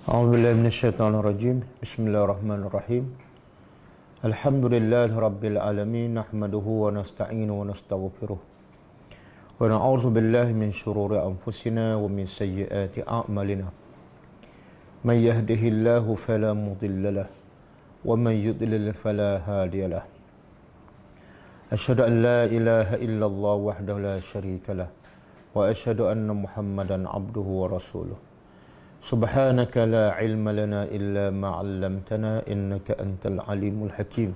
A'udzubillahi minasyaitonirrajim. Bismillahirrahmanirrahim. Alhamdulillahi rabbil alamin, nahmaduhu wa nasta'inu wa nastaghfiruh. Wa na'udzu billahi min shururi anfusina wa min sayyiati a'malina. May yahdihillahu fala mudilla lahu wa may yudlil fala hadiya lahu. Asyhadu an la ilaha illallah wahdahu la syarika lahu wa asyhadu anna Muhammadan abduhu wa rasuluh. Subhanaka la ilma lana illa ma 'allamtana innaka antal alimul hakim.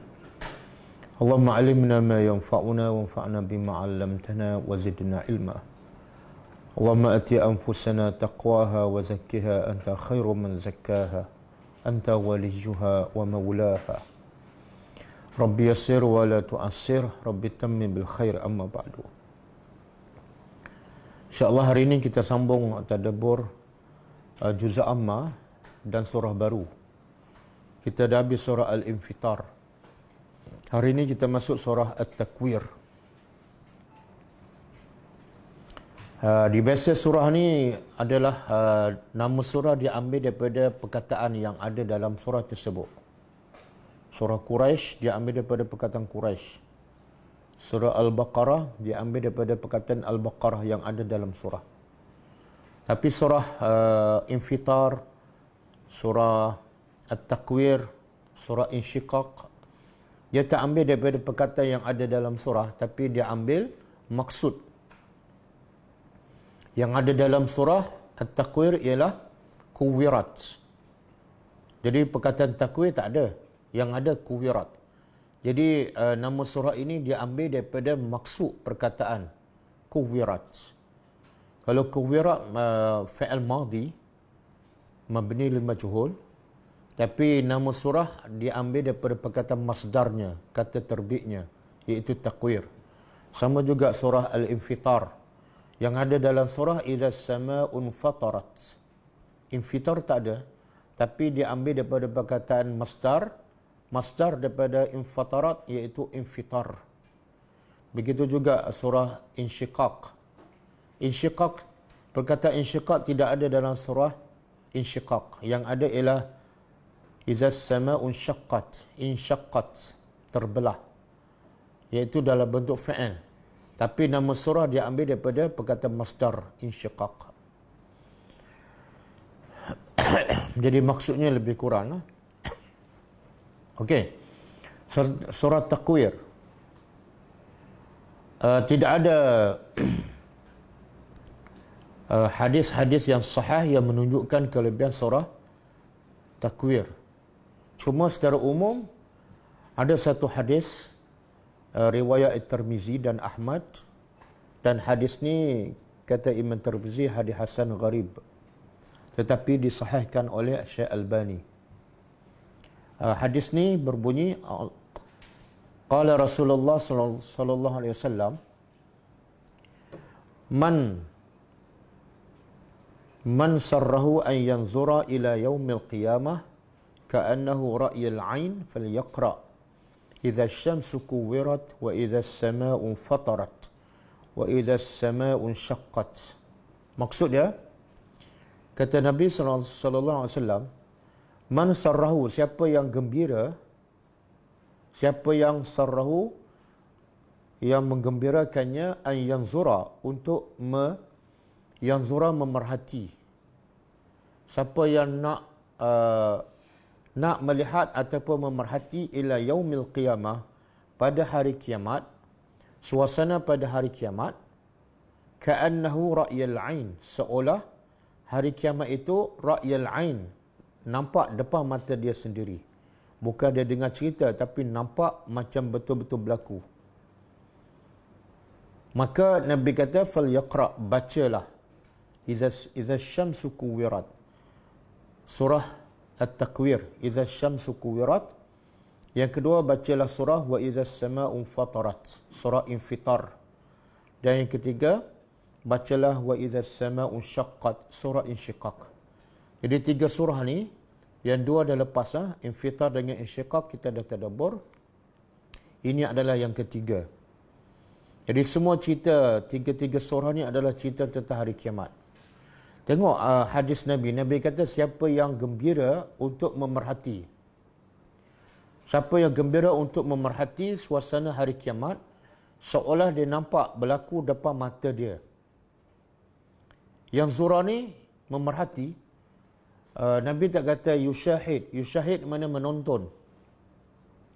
Allahumma 'allimna ma yanfa'una wanfa'na bima 'allamtana wa zidna ilma. Allahumma ati anfusana taqwaha wa zakkiha anta khairu man zakkaha anta waliyuha wa maulaha. Rabbi yassir wa la tu'assir, Rabbi tammim bil khair, amma ba'du. InsyaAllah hari ini kita sambung tadabbur Juz' Amma dan surah baru. Kita dah habis surah Al-Infitar. Hari ini kita masuk surah At-Takwir. Di bahasa surah ni adalah nama surah diambil daripada perkataan yang ada dalam surah tersebut. Surah Quraisy diambil daripada perkataan Quraisy. Surah Al-Baqarah diambil daripada perkataan Al-Baqarah yang ada dalam surah. Tapi surah Infitar, surah At-Takwir, surah Insyiqaq, dia tak ambil daripada perkataan yang ada dalam surah, tapi dia ambil maksud. Yang ada dalam surah At-Takwir ialah kuwirat. Jadi perkataan takwir tak ada, yang ada kuwirat. Jadi nama surah ini dia ambil daripada maksud perkataan kuwirat. Kalau kuwirat fi'il madhi mabni lil majhul, tapi nama surah diambil daripada perkataan masdarnya, kata terbitnya, iaitu takwir. Sama juga surah Al-Infitar. Yang ada dalam surah idza samaa'un fatarat. Infitar tak ada, tapi diambil daripada perkataan masdar daripada infatarat, iaitu infitar. Begitu juga surah Insyiqaq. Insyiqaq, perkataan insyiqaq tidak ada dalam surah Insyiqaq. Yang ada ialah iza samaa'un insyaqqat, terbelah, iaitu dalam bentuk fa'il. Tapi nama surah dia ambil daripada perkataan masdar insyiqaq. Jadi maksudnya lebih kurang. Okey. Surah Takwir. Tidak ada hadis-hadis yang sahih yang menunjukkan kelebihan surah Takwir. Cuma secara umum ada satu hadis riwayat At-Tirmizi dan Ahmad, dan hadis ni kata Imam Tirmizi hadis hasan gharib, tetapi disahihkan oleh Syekh Albani. Hadis ni berbunyi, qala Rasulullah sallallahu alaihi wasallam, Man sarrahu an yanzura ila yaumil qiyamah ka'annahu ra'yal 'ain falyaqra idza asy-syamsu kuwirat wa idza as-samaa'u fatarat wa idza as-samaa'u syaqqat. Maksud dia, kata Nabi sallallahu alaihi wasallam, man sarrahu, siapa yang gembira, siapa yang sarrahu, yang menggembirakannya, an yanzura, untuk yanzura, memerhati. Siapa yang nak melihat ataupun memerhati ila yaumil qiyamah, pada hari kiamat, suasana pada hari kiamat, ka'annahu ra'yal 'ain, seolah hari kiamat itu ra'yal 'ain, nampak depan mata dia sendiri. Bukan dia dengar cerita, tapi nampak macam betul-betul berlaku. Maka Nabi kata fal yaqra, bacalah idza syamsu kuwirat, surah At-Takwir, idza syamsu kuwirat. Yang kedua, bacalah surah wa idza samaa'u fatarat, surah Infitar. Dan yang ketiga, bacalah wa idza samaa'u syaqqat, surah Insyiqaq. Jadi tiga surah ni, yang dua dah lepas, Infitar dengan Insyiqaq kita dah tadabbur. Ini adalah yang ketiga. Jadi semua cerita, tiga-tiga surah ni adalah cerita tentang hari kiamat. Tengok hadis Nabi. Nabi kata siapa yang gembira untuk memerhati. Siapa yang gembira untuk memerhati suasana hari kiamat, seolah dia nampak berlaku depan mata dia. Yang zura ni memerhati, Nabi tak kata yusyahid. Yusyahid mana menonton,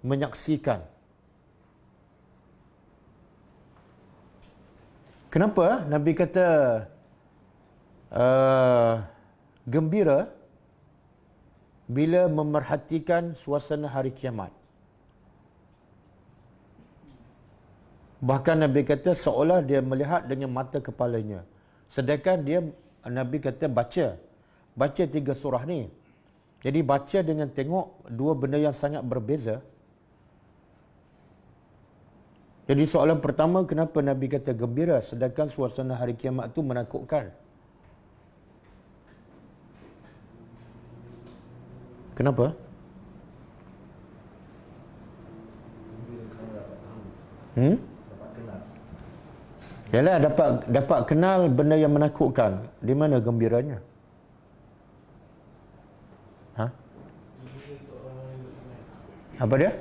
menyaksikan. Kenapa Nabi kata gembira bila memerhatikan suasana hari kiamat? Bahkan Nabi kata seolah dia melihat dengan mata kepalanya. Sedangkan dia, Nabi kata baca 3 surah ni. Jadi baca dengan tengok dua benda yang sangat berbeza. Jadi soalan pertama, kenapa Nabi kata gembira sedangkan suasana hari kiamat itu menakutkan? Kenapa? Yalah, dapat kenal benda yang menakutkan. Di mana gembiranya? Ha? Apa dia?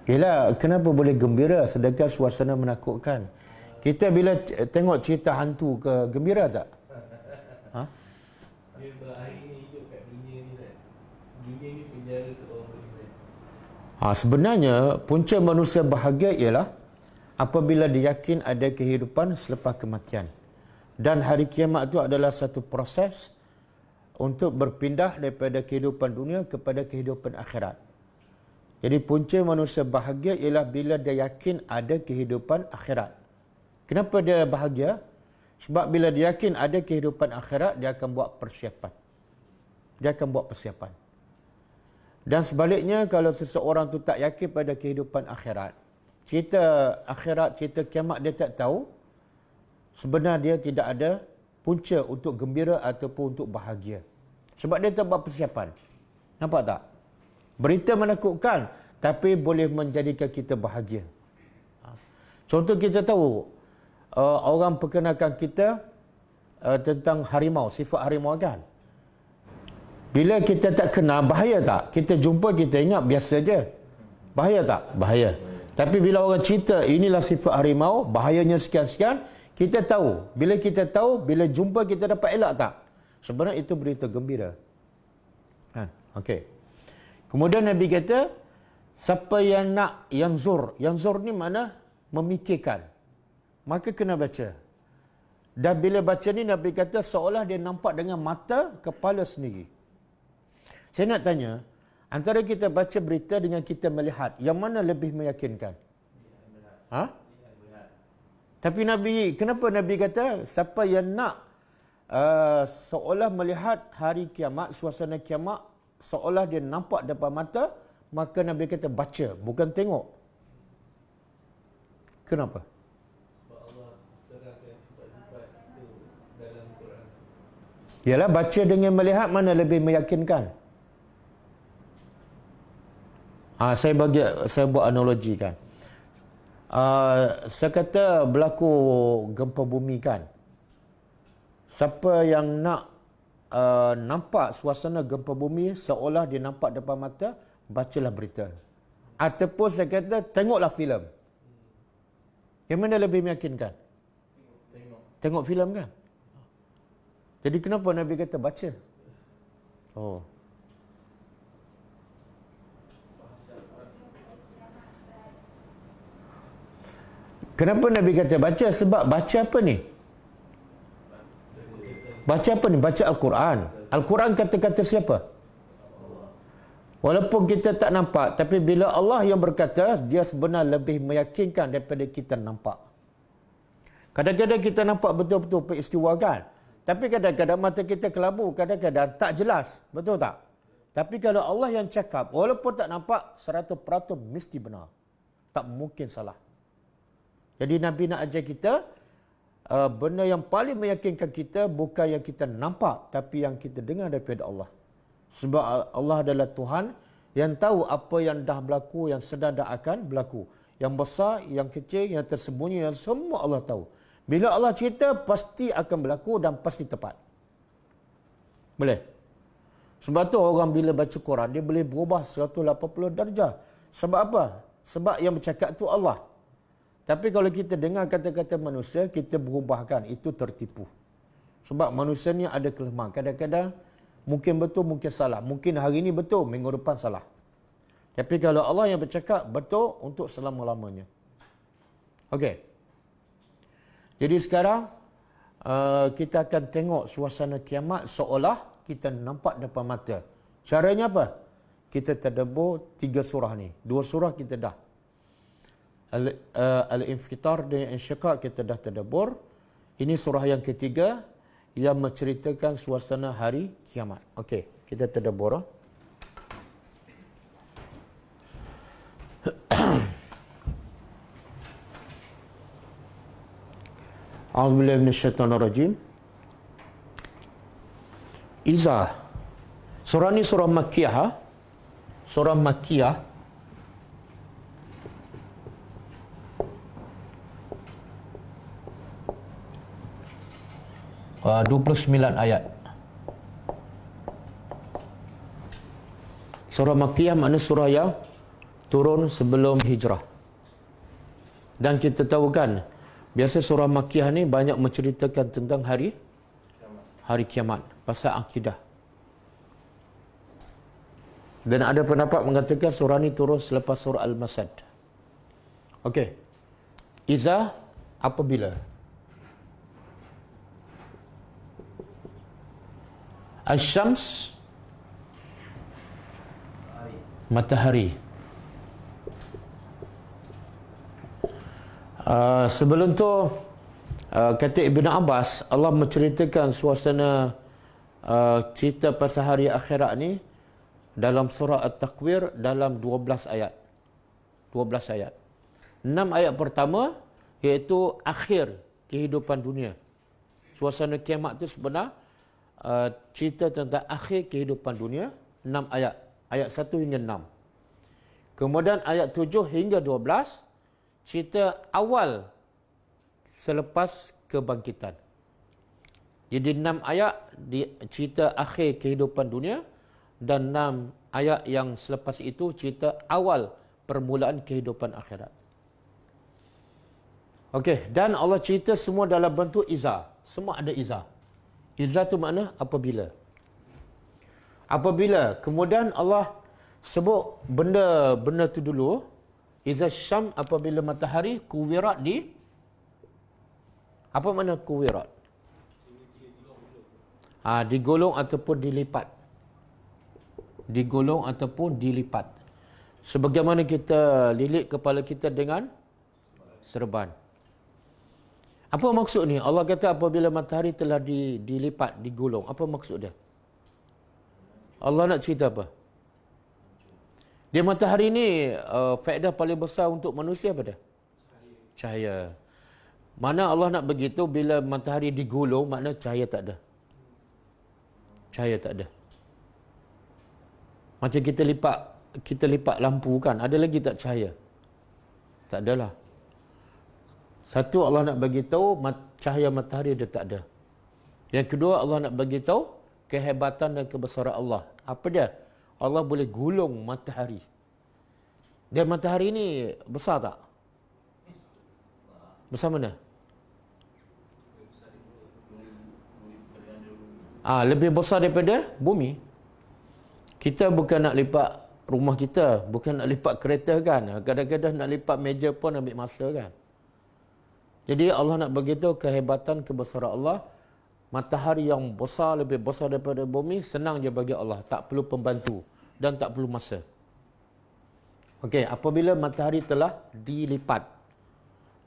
Yalah, kenapa boleh gembira sedangkan suasana menakutkan? Kita bila tengok cerita hantu ke, gembira tak? Ha? Dia berakhirnya hidup kat dunia ni kan. Dunia ni penjara untuk orang beriman. Sebenarnya punca manusia bahagia ialah apabila dia yakin ada kehidupan selepas kematian. Dan hari kiamat itu adalah satu proses untuk berpindah daripada kehidupan dunia kepada kehidupan akhirat. Jadi punca manusia bahagia ialah bila dia yakin ada kehidupan akhirat. Kenapa dia bahagia? Sebab bila dia yakin ada kehidupan akhirat, dia akan buat persiapan. Dia akan buat persiapan. Dan sebaliknya, kalau seseorang tu tak yakin pada kehidupan akhirat, cerita akhirat, cerita kiamat dia tak tahu, sebenarnya dia tidak ada punca untuk gembira ataupun untuk bahagia. Sebab dia tak buat persiapan. Nampak tak? Berita menakutkan, tapi boleh menjadikan kita bahagia. Contoh kita tahu, orang perkenalkan kita tentang harimau, sifat harimau kan. Bila kita tak kenal, bahaya tak? Kita jumpa, kita ingat biasa je. Bahaya tak? Bahaya. Tapi bila orang cerita, inilah sifat harimau, bahayanya sekian-sekian, kita tahu. Bila kita tahu, bila jumpa kita dapat elak tak? Sebenarnya itu berita gembira. Okey. Kemudian Nabi kata, siapa yang nak yanzur. Yanzur ni mana? Memikirkan. Maka kena baca. Dan bila baca ni Nabi kata seolah dia nampak dengan mata kepala sendiri. Saya nak tanya, antara kita baca berita dengan kita melihat, yang mana lebih meyakinkan? Ha? Tapi Nabi, kenapa Nabi kata siapa yang nak seolah melihat hari kiamat, suasana kiamat, seolah dia nampak depan mata, maka Nabi kata baca, bukan tengok. Kenapa? Sebab Allah terangkan sifat-sifat itu dalam Quran. Yalah, baca dengan melihat mana lebih meyakinkan? Saya buat analogi kan. Saya kata berlaku gempa bumi kan. Siapa yang nak nampak suasana gempa bumi seolah dia nampak depan mata, bacalah berita. Ataupun saya kata tengoklah filem. Yang mana lebih meyakinkan? Tengok filem kan? Jadi kenapa Nabi kata baca? Oh. Kenapa Nabi kata baca? Sebab baca apa ni? Baca apa ni? Baca Al-Quran. Al-Quran kata-kata siapa? Walaupun kita tak nampak, tapi bila Allah yang berkata, dia sebenarnya lebih meyakinkan daripada kita nampak. Kadang-kadang kita nampak betul-betul peristiwa kan? Tapi kadang-kadang mata kita kelabu, kadang-kadang tak jelas. Betul tak? Tapi kalau Allah yang cakap, walaupun tak nampak, 100% mesti benar. Tak mungkin salah. Jadi Nabi nak ajar kita, benda yang paling meyakinkan kita bukan yang kita nampak, tapi yang kita dengar daripada Allah. Sebab Allah adalah Tuhan yang tahu apa yang dah berlaku, yang sedang dah akan berlaku. Yang besar, yang kecil, yang tersembunyi, yang semua Allah tahu. Bila Allah cerita, pasti akan berlaku dan pasti tepat. Boleh? Sebab tu orang bila baca Quran, dia boleh berubah 180 darjah. Sebab apa? Sebab yang bercakap tu Allah. Tapi kalau kita dengar kata-kata manusia, kita berubahkan. Itu tertipu. Sebab manusia ni ada kelemahan. Kadang-kadang mungkin betul, mungkin salah. Mungkin hari ini betul, minggu depan salah. Tapi kalau Allah yang bercakap, betul untuk selama-lamanya. Okey. Jadi sekarang, kita akan tengok suasana kiamat seolah kita nampak depan mata. Caranya apa? Kita tadabbur 3 surah ni. 2 surah kita dah. Al-Infitar dan Insyiqaq kita dah tadabbur. Ini surah yang ketiga yang menceritakan suasana hari kiamat. Okey, kita tadabbur. A'udzubillahi minasyaitonirrajim. Iza. Surah ni surah Makkiyah. Surah Makkiyah. 29 ayat. Surah Makkiyah makna surah yang turun sebelum hijrah. Dan kita tahu kan, biasa surah Makkiyah ni banyak menceritakan tentang hari kiamat, pasal akidah. Dan ada pendapat mengatakan surah ni turun selepas surah Al-Masad. Okey. Iza, apabila. Asy-Syams, matahari. Sebelum tu kata Ibn Abbas, Allah menceritakan suasana cerita pasal hari akhirat ni dalam surah At-Takwir dalam 12 ayat. 12 ayat. 6 ayat pertama iaitu akhir kehidupan dunia. Suasana kiamat tu sebenar cerita tentang akhir kehidupan dunia. 6 ayat. Ayat 1 hingga 6. Kemudian ayat 7 hingga 12 cerita awal selepas kebangkitan. Jadi 6 ayat cerita akhir kehidupan dunia dan 6 ayat yang selepas itu cerita awal permulaan kehidupan akhirat. Okey, dan Allah cerita semua dalam bentuk iza. Semua ada iza. Iza tu makna apabila. Apabila. Kemudian Allah sebut benda tu dulu. Iza syam, apabila matahari kuwirat di. Apa makna kuwirat? Digolong ataupun dilipat. Digolong ataupun dilipat. Sebagaimana kita lilit kepala kita dengan serban. Apa maksud ni? Allah kata apabila matahari telah dilipat, digolong. Apa maksud dia? Allah nak cerita apa? Dia matahari ni faedah paling besar untuk manusia apa dia? Cahaya. Mana Allah nak begitu bila matahari digulung, makna cahaya tak ada. Cahaya tak ada. Macam kita lipat lampu kan, ada lagi tak cahaya? Tak adalah. Satu, Allah nak bagi tahu cahaya matahari dia tak ada. Yang kedua, Allah nak bagi tahu kehebatan dan kebesaran Allah. Apa dia? Allah boleh gulung matahari. Dan matahari ni besar tak? Besar mana? Lebih besar daripada bumi. Kita bukan nak lipat rumah kita, bukan nak lipat kereta kan. Kadang-kadang nak lipat meja pun ambil masa kan. Jadi Allah nak beritahu kehebatan kebesaran Allah. Matahari yang besar, lebih besar daripada bumi, senang je bagi Allah. Tak perlu pembantu dan tak perlu masa. Okey, apabila matahari telah dilipat,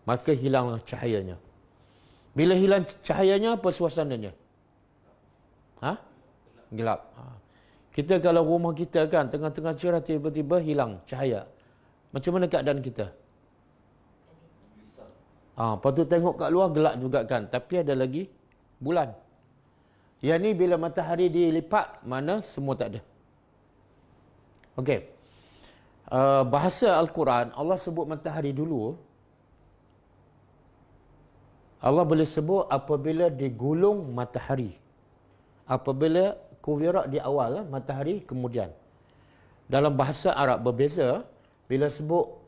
maka hilang cahayanya. Bila hilang cahayanya, apa suasananya? Gelap. Kita kalau rumah kita kan, tengah-tengah cerah tiba-tiba hilang cahaya. Macam mana keadaan kita? Lepas tu tengok kat luar gelap juga kan. Tapi ada lagi bulan. Yang ni bila matahari dilipat, mana semua tak ada. Okey. Bahasa Al-Quran, Allah sebut matahari dulu. Allah boleh sebut apabila digulung matahari. Apabila kuwirat di awal, matahari kemudian. Dalam bahasa Arab berbeza, bila sebut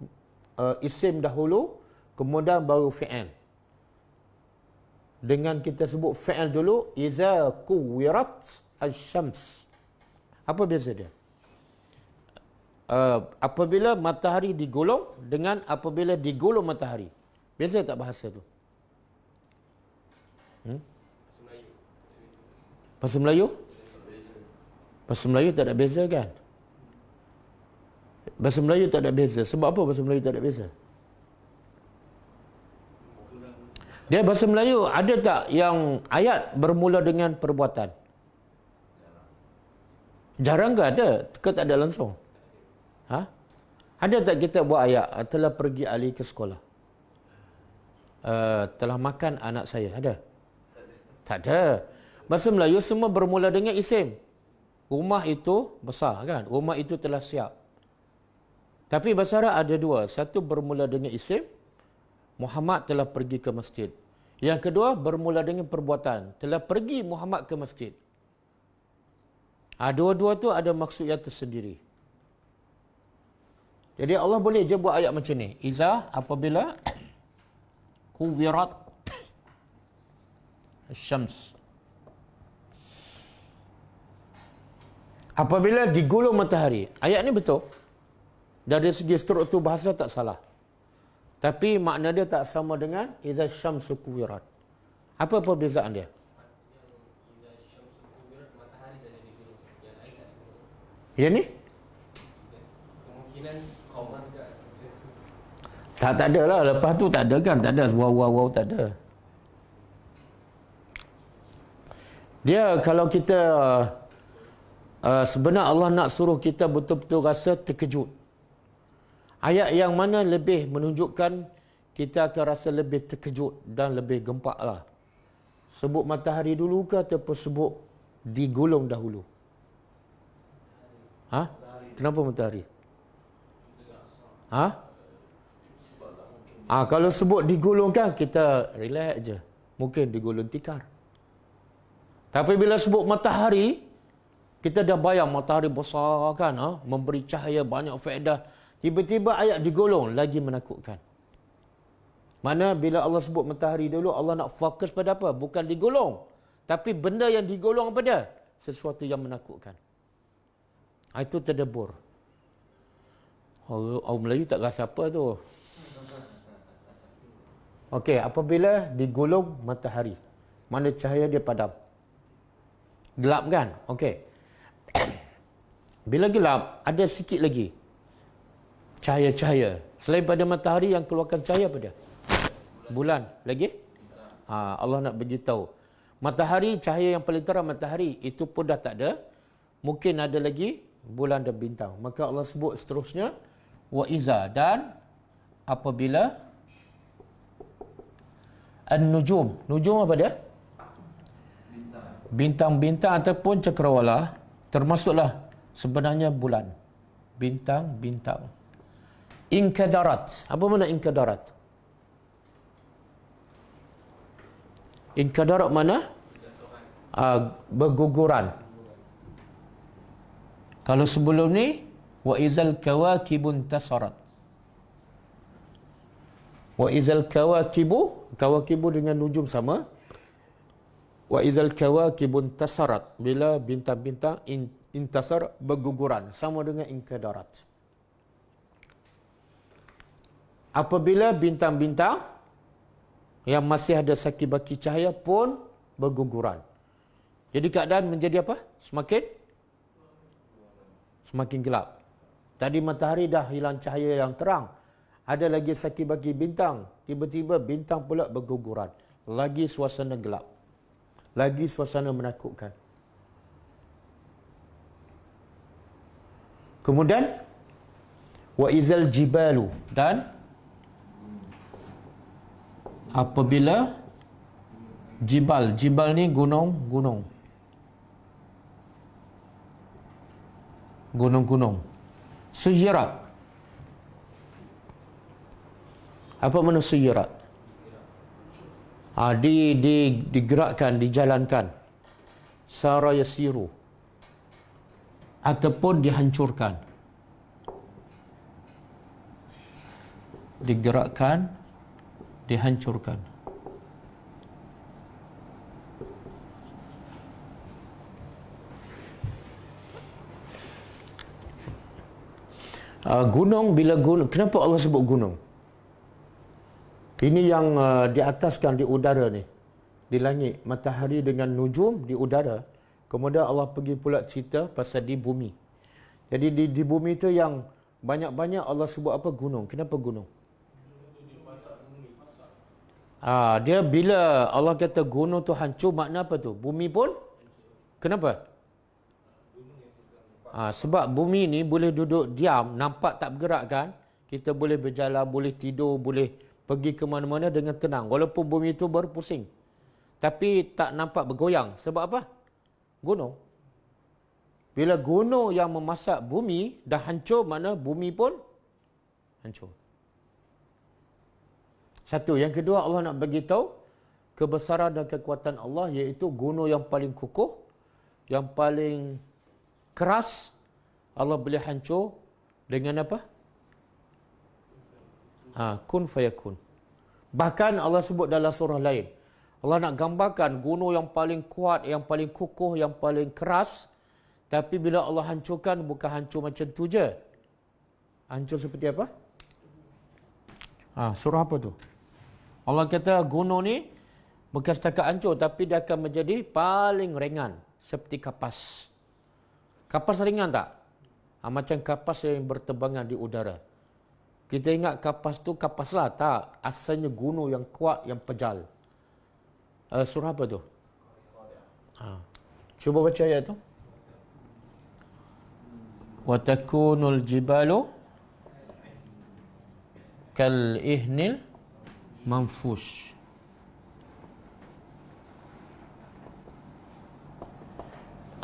isim dahulu, kemudian baru fi'il. Dengan kita sebut fi'il dulu, iza kuwirat asy-syams. Apa beza dia? Apabila matahari digulung dengan apabila digulung matahari. Beza tak bahasa tu? Bahasa Melayu? Bahasa Melayu tak ada beza kan? Bahasa Melayu tak ada beza. Sebab apa bahasa Melayu tak ada beza? Dia bahasa Melayu ada tak yang ayat bermula dengan perbuatan? Jarang ke ada? Ke tak ada langsung? Ha? Ada tak kita buat ayat telah pergi Ali ke sekolah? Telah makan anak saya. Ada? Tak ada. Bahasa Melayu semua bermula dengan isim. Rumah itu besar kan? Rumah itu telah siap. Tapi bahasa Arab ada dua. Satu bermula dengan isim. Muhammad telah pergi ke masjid. Yang kedua bermula dengan perbuatan. Telah pergi Muhammad ke masjid. Dua-dua tu ada maksud yang tersendiri. Jadi Allah boleh je buat ayat macam ni. Iza apabila kuwirat syams. Apabila digulung matahari. Ayat ni betul. Dari segi struktur bahasa tak salah. Tapi makna dia tak sama dengan iza syamsu kuwirat. Apa perbezaan dia? Ya ni? Kemungkinan common ke? Tak ada lah. Lepas tu tak ada kan? Tak ada. Wow, tak ada. Dia kalau kita sebenarnya Allah nak suruh kita betul-betul rasa terkejut. Ayat yang mana lebih menunjukkan kita akan rasa lebih terkejut dan lebih gempak lah. Sebut matahari dulu ke ataupun sebut digulung dahulu? Ha? Kenapa matahari? Ha? Kalau sebut digulung kan kita relax je. Mungkin digulung tikar. Tapi bila sebut matahari, kita dah bayang matahari besar kan, memberi cahaya banyak faedah. Tiba-tiba ayat digolong, lagi menakutkan. Mana bila Allah sebut matahari dulu, Allah nak fokus pada apa? Bukan digolong. Tapi benda yang digolong apa dia? Sesuatu yang menakutkan. Itu tadabbur. Orang Melayu tak rasa apa tu. Okey, apabila digolong matahari, mana cahaya dia padam. Gelap kan? Okey. Bila gelap, ada sikit lagi cahaya-cahaya. Selain pada matahari yang keluarkan cahaya pada bulan. Lagi? Allah nak beritahu. Matahari, cahaya yang paling terang matahari, itu pun dah tak ada. Mungkin ada lagi bulan dan bintang. Maka Allah sebut seterusnya, wa iza, dan apabila an-nujum. Nujum apa dia? Bintang-bintang ataupun cakrawala, termasuklah sebenarnya bulan. Bintang-bintang. Inkadarat. Apa makna inkadarat? Inkadarat mana? Berguguran. Kalau sebelum ni, wa izal kawakibun tasarat. Wa izal kawakibu dengan nujum sama. Wa izal kawakibun tasarat. Bila bintang-bintang intasar berguguran. Sama dengan inkadarat. Apabila bintang-bintang yang masih ada saki-baki cahaya pun berguguran. Jadi keadaan menjadi apa? Semakin gelap. Tadi matahari dah hilang cahaya yang terang. Ada lagi saki-baki bintang. Tiba-tiba bintang pula berguguran. Lagi suasana gelap. Lagi suasana menakutkan. Kemudian wa izal jibalu, dan apabila jibal ni gunung-gunung. Suyirat. Apa makna suyirat? Digerakkan, dijalankan. Sara yasiru. Ataupun dihancurkan. Digerakkan, dihancurkan. Gunung, bila gunung, kenapa Allah sebut gunung? Ini yang di ataskan di udara ni, di langit, matahari dengan nujum di udara. Kemudian Allah pergi pula cerita pasal di bumi. Jadi di bumi tu yang banyak-banyak Allah sebut apa? Gunung. Kenapa gunung? Dia bila Allah kata gunung tu hancur, makna apa tu? Bumi pun? Kenapa? Sebab bumi ni boleh duduk diam, nampak tak bergerak kan? Kita boleh berjalan, boleh tidur, boleh pergi ke mana-mana dengan tenang. Walaupun bumi itu baru pusing. Tapi tak nampak bergoyang. Sebab apa? Gunung. Bila gunung yang memasak bumi dah hancur, mana bumi pun hancur. Satu. Yang kedua, Allah nak bagi tahu kebesaran dan kekuatan Allah, iaitu gunung yang paling kukuh, yang paling keras, Allah boleh hancur dengan apa? Kun fayakun. Bahkan Allah sebut dalam surah lain, Allah nak gambarkan gunung yang paling kuat, yang paling kukuh, yang paling keras, tapi bila Allah hancurkan, bukan hancur macam tu je. Hancur seperti apa? Surah apa tu? Allah kata gunung ni bukan setakat hancur, tapi dia akan menjadi paling ringan, seperti kapas. Kapas ringan tak? Macam kapas yang berterbangan di udara. Kita ingat kapas tu kapas lah. Tak. Asalnya gunung yang kuat, yang pejal. Surah apa tu? Cuba baca ayat tu. Wa takunul jibalu kal ihnil manfush.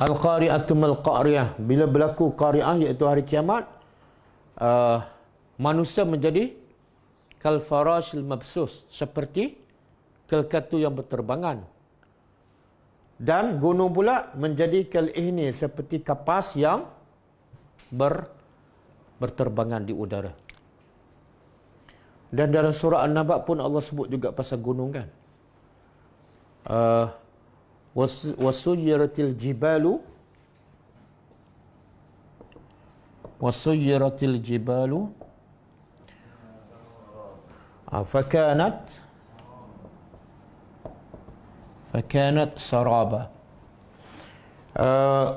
Al-qari'atu mal-qari'ah. Bila berlaku qari'ah, iaitu hari kiamat, manusia menjadi kal-farashil mabsus, seperti kelkatu yang berterbangan. Dan gunung pula menjadi kal-ihni, seperti kapas yang berterbangan di udara. Dan dalam surah An-Naba pun Allah sebut juga pasal gunung kan. Wasuyiratil jibalu fakanat saraba.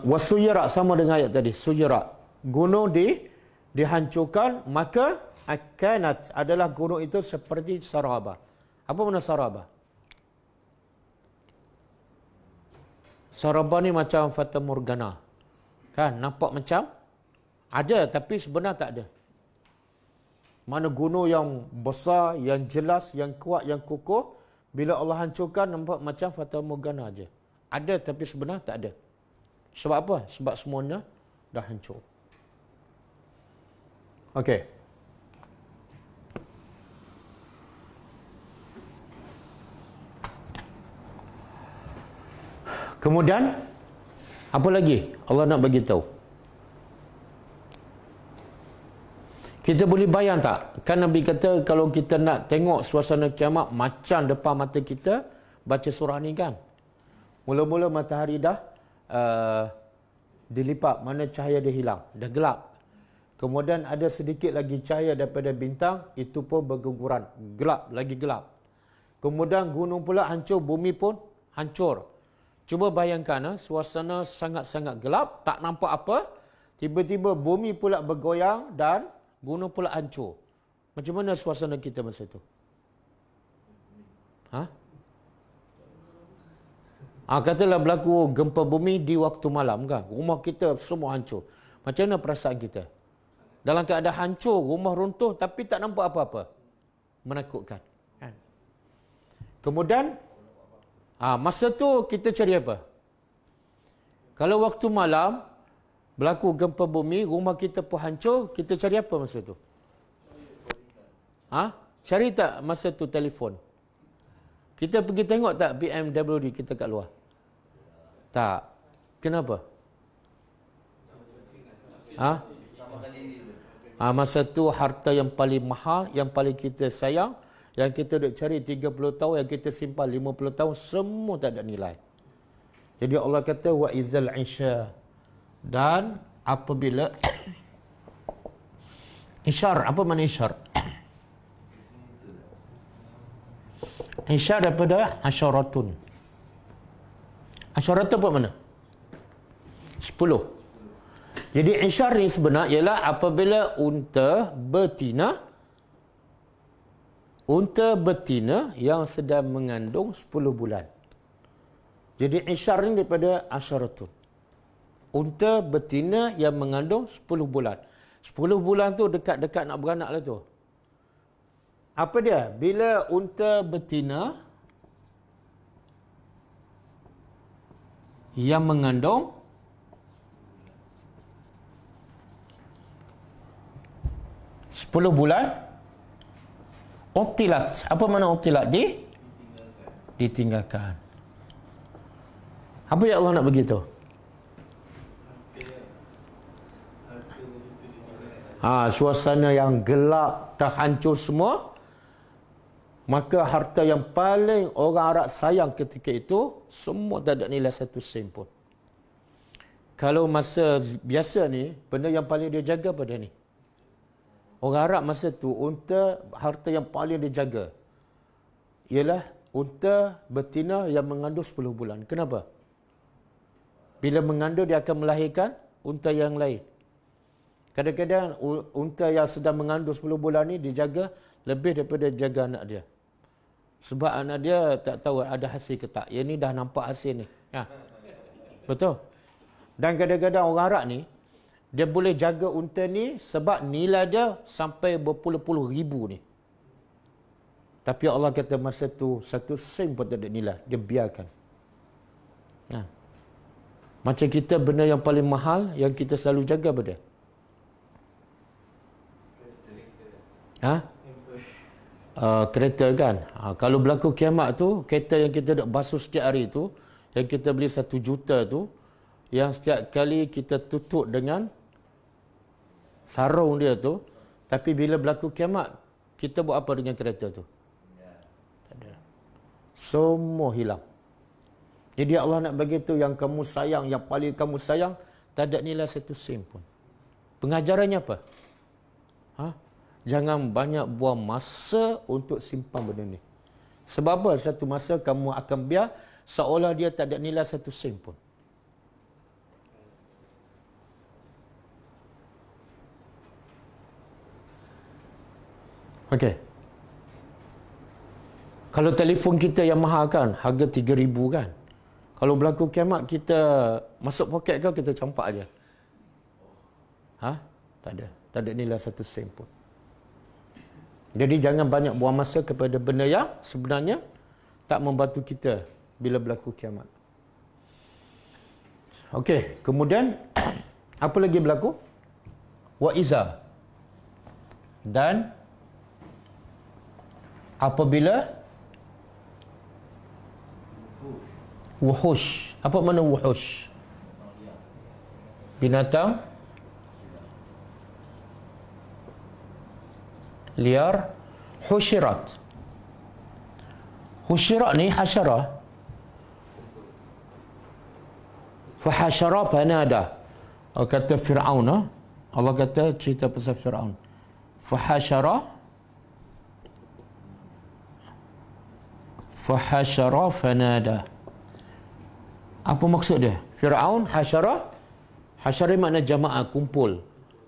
Wasuyira sama dengan ayat tadi. Suyira, gunung dihancurkan, maka akanat adalah gunung itu seperti saraba. Apa makna saraba? Saraba ni macam fata morgana. Kan, nampak macam ada, tapi sebenarnya tak ada. Mana gunung yang besar, yang jelas, yang kuat, yang kukuh, bila Allah hancurkan, nampak macam fata morgana aja. Ada, tapi sebenarnya tak ada. Sebab apa? Sebab semuanya dah hancur. Okey. Kemudian, apa lagi Allah nak bagi tahu? Kita boleh bayang tak? Kan Nabi kata kalau kita nak tengok suasana kiamat macam depan mata kita, baca surah ni kan. Mula-mula matahari dah dilipat, mana cahaya dia hilang, dah gelap. Kemudian ada sedikit lagi cahaya daripada bintang, itu pun berguguran, gelap, lagi gelap. Kemudian gunung pula hancur, bumi pun hancur. Cuba bayangkan, suasana sangat-sangat gelap, tak nampak apa. Tiba-tiba bumi pula bergoyang dan gunung pula hancur. Macam mana suasana kita masa itu? Katalah berlaku gempa bumi di waktu malam kan. Rumah kita semua hancur. Macam mana perasaan kita? Dalam keadaan hancur, rumah runtuh tapi tak nampak apa-apa. Menakutkan. Kemudian, masa tu kita cari apa? Kalau waktu malam berlaku gempa bumi, rumah kita pun hancur, kita cari apa masa tu? Cari tak masa tu telefon? Kita pergi tengok tak BMW kita kat luar? Tak. Kenapa? Masa tu harta yang paling mahal, yang paling kita sayang, yang kita duk cari 30 tahun, yang kita simpan 50 tahun, semua tak ada nilai. Jadi Allah kata wa izal isya, dan apabila isyar, apa makna isyar? Isyar daripada asyaratun. Asyaratun apa makna? 10. Jadi isyar ni sebenar ialah apabila unta betina yang sedang mengandung 10 bulan. Jadi isyar ni daripada asyaratun. Unta betina yang mengandung 10 bulan. 10 bulan tu dekat-dekat nak beranak lah tu. Apa dia? Bila unta betina yang mengandung 10 bulan, uktilat. Apa makna uktilat? Ditinggalkan. Apa yang Allah nak beritahu? Suasana yang gelap, dah hancur semua. Maka harta yang paling orang Arab sayang ketika itu, semua tak ada nilai satu sen pun. Kalau masa biasa ni, benda yang paling dia jaga pada ni. Orang Arab masa tu, unta, harta yang paling dia jaga ialah unta betina yang mengandung 10 bulan. Kenapa? Bila mengandung, dia akan melahirkan unta yang lain. Kadang-kadang unta yang sedang mengandung 10 bulan ni dijaga lebih daripada jaga anak dia. Sebab anak dia tak tahu ada hasil ke tak. Yang ni dah nampak hasil ni. Betul? Dan kadang-kadang orang Arab ni, dia boleh jaga unta ni sebab nilai dia sampai berpuluh-puluh ribu ni. Tapi Allah kata masa tu, satu sen pun tak ada nilai. Dia biarkan. Macam kita, benda yang paling mahal yang kita selalu jaga pada. Kereta kan. Kalau berlaku kiamat tu, kereta yang kita nak basuh setiap hari tu, yang kita beli 1 juta tu, yang setiap kali kita tutup dengan sarung dia tu, tapi bila berlaku kiamat, kita buat apa dengan kereta tu? Tak ada. Semua hilang. Jadi Allah nak bagi tu yang kamu sayang, yang paling kamu sayang, tak ada nilai satu sen pun. Pengajarannya apa? Jangan banyak buang masa untuk simpan benda ni. Sebab apa? Satu masa kamu akan biar seolah dia tak ada nilai satu sen pun. Okey. Kalau telefon kita yang mahal kan, harga 3,000 kan. Kalau berlaku kiamat, kita masuk poket kau, kita campak aja. Tak ada. Tak ada nilai satu sen pun. Jadi jangan banyak buang masa kepada benda yang sebenarnya tak membantu kita bila berlaku kiamat. Okey, kemudian apa lagi berlaku? Wa iza. Dan apabila wuhush. Apa makna wuhush? Binatang liar. Husyirat. Husyirat ni hasyarah. Fahasyara fanada. Kata Fir'aun. Allah kata cerita pasal Fir'aun. Fahasyara fanada. Apa maksud dia? Fir'aun hasyara. Hasyara makna jamaah, kumpul.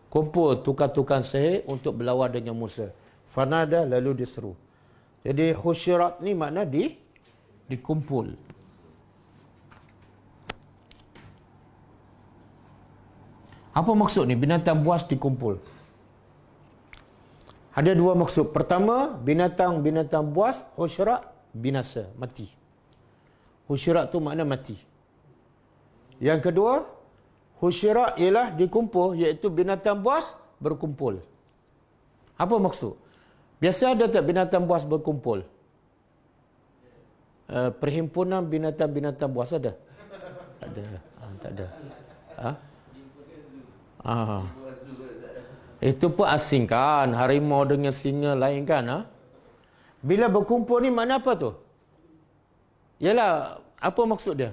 Kumpul tukar-tukar sihir untuk berlawan dengan Musa. Fanada, lalu diseru. Jadi husyirat ni makna dikumpul. Apa maksud ni? Binatang buas dikumpul. Ada dua maksud. Pertama, binatang buas, husyirat, binasa, mati. Husyirat tu makna mati. Yang kedua, husyirat ialah dikumpul, iaitu binatang buas berkumpul. Apa maksud? Biasa ada tak binatang buas berkumpul? perhimpunan binatang-binatang buas ada? Tak ada. Tak ada. Itu pun asing kan. Harimau dengan singa lain kan? Bila berkumpul ni makna apa tu? Yalah, apa maksud dia?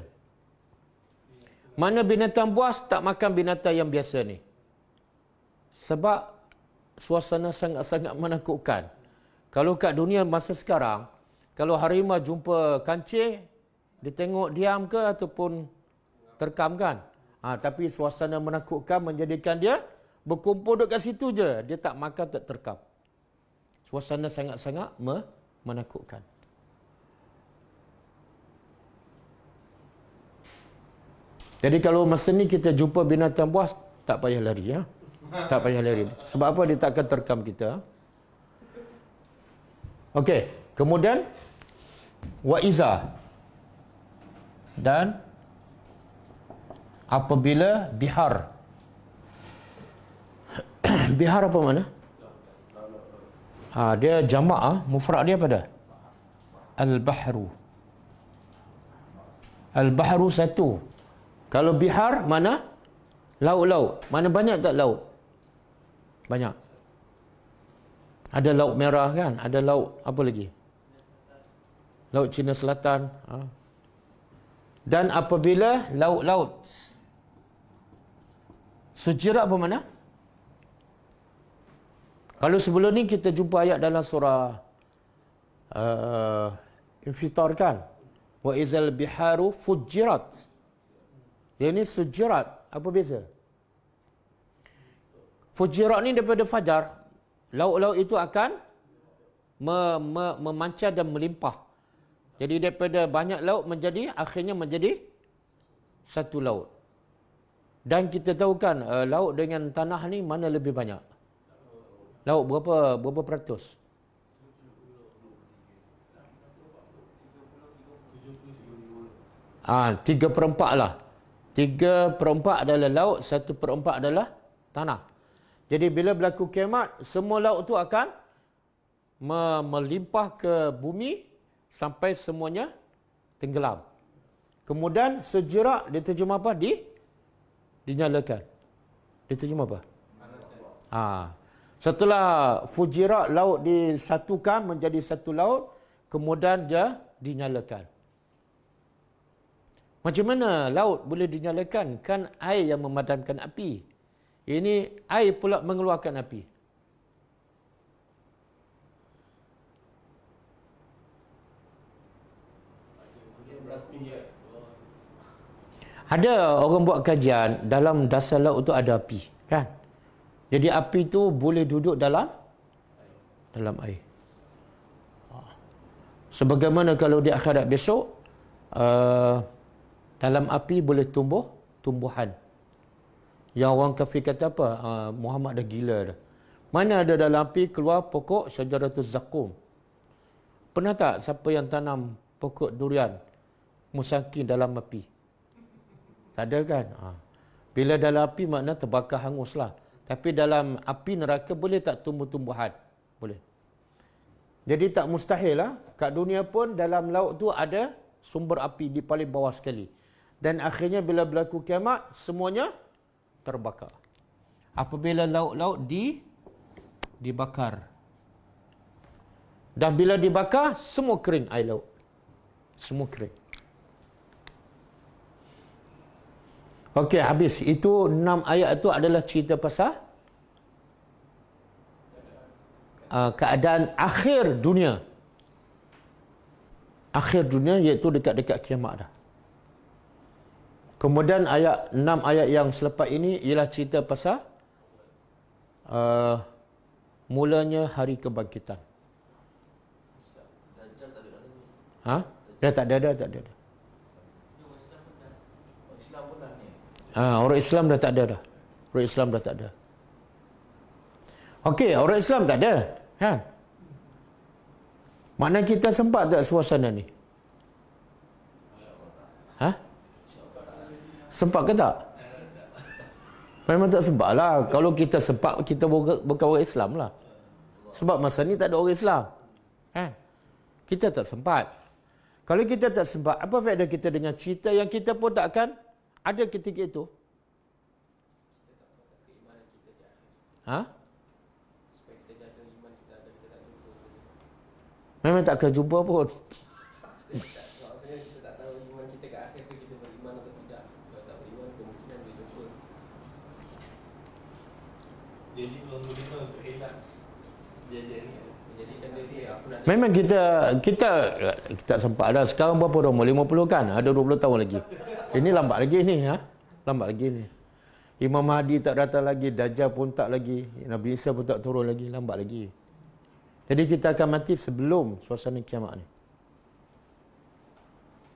Mana binatang buas tak makan binatang yang biasa ni. Sebab suasana sangat-sangat menakutkan. Kalau kat dunia masa sekarang, kalau harimau jumpa kancil, dia tengok diam ke ataupun terkam kan? Tapi suasana menakutkan menjadikan dia berkumpul dekat situ je. Dia tak makan, tak terkam. Suasana sangat-sangat menakutkan. Jadi kalau masa ni kita jumpa binatang buas, tak payah lari. Tak payah lari. Sebab apa? Dia takkan terkam kita. Okey. Kemudian, wa'iza. Dan apabila bihar. Bihar apa makna? Dia jamak, mufrad dia apa dah? Al-bahru. Al-bahru satu. Kalau bihar mana? Laut-laut. Mana banyak tak laut? Banyak. Ada laut merah kan? Ada laut apa lagi? Laut Cina Selatan. Dan apabila laut-laut. Sujirat apa mana? Kalau sebelum ni kita jumpa ayat dalam surah Infitar kan? Wa izal biharu fujirat. Yang ni sujirat. Apa beza? Fujirat ni daripada fajar. Laut-laut itu akan memancar dan melimpah. Jadi daripada banyak laut akhirnya menjadi satu laut. Dan kita tahu kan laut dengan tanah ni mana lebih banyak? Laut berapa peratus? 3/4 lah. 3/4 adalah laut, 1/4 adalah tanah. Jadi bila berlaku kiamat, semua laut tu akan melimpah ke bumi sampai semuanya tenggelam. Kemudian sejerak diterjemah apa? Dinyalakan. Diterjemah apa? Setelah fujirat laut disatukan menjadi satu laut, kemudian dia dinyalakan. Macam mana laut boleh dinyalakan? Kan air yang memadamkan api. Ini air pula mengeluarkan api. Ada orang buat kajian, dalam dasar laut tu ada api. Kan? Jadi api tu boleh duduk dalam air. Sebagaimana kalau di akhirat besok, dalam api boleh tumbuh tumbuhan. Yang orang kafir kata apa? Muhammad dah gila dah. Mana ada dalam api keluar pokok syajaratul zakum. Pernah tak siapa yang tanam pokok durian musakin dalam api? Tak ada kan? Bila dalam api makna terbakar hanguslah. Tapi dalam api neraka boleh tak tumbuh-tumbuhan? Boleh. Jadi tak mustahil lah. Kat dunia pun dalam laut tu ada sumber api di paling bawah sekali. Dan akhirnya bila berlaku kiamat, semuanya terbakar. Apabila laut-laut dibakar. Dan bila dibakar, semua kering air laut. Semua kering. Okey, habis. Itu 6 ayat itu adalah cerita pasal keadaan akhir dunia. Akhir dunia iaitu dekat-dekat kiamat dah. Kemudian 6 ayat yang selepas ini ialah cerita pasal mulanya hari kebangkitan. Dah tak ada. Orang Islam dah tak ada dah. Orang Islam dah tak ada. Okey, orang Islam tak ada. Kan? Mana kita sempat tak suasana ni? Sempat ke tak? Memang tak sempat lah. Kalau kita sempat, kita bukan orang Islam lah. Sebab masa ni tak ada orang Islam. Kita tak sempat. Kalau kita tak sempat, apa faedah kita dengan cerita yang kita pun tak akan ada ketika itu? Ha? Memang tak akan jumpa pun. Kita tak tahu iman kita kat akhir tu kita beriman atau tidak. Kalau tak beriman, kemungkinan dia jumpa. Jadi orang beriman untuk elak kejadian ni. Jadi kan dia aku nak Memang kita tak sempat dah. Sekarang berapa umur? 50 kan? Ada 20 tahun lagi. Ini lambat lagi ni, ha? Lambat lagi ni. Imam Mahdi tak datang lagi, Dajjal pun tak lagi, Nabi Isa pun tak turun lagi, lambat lagi. Jadi kita akan mati sebelum suasana kiamat ni.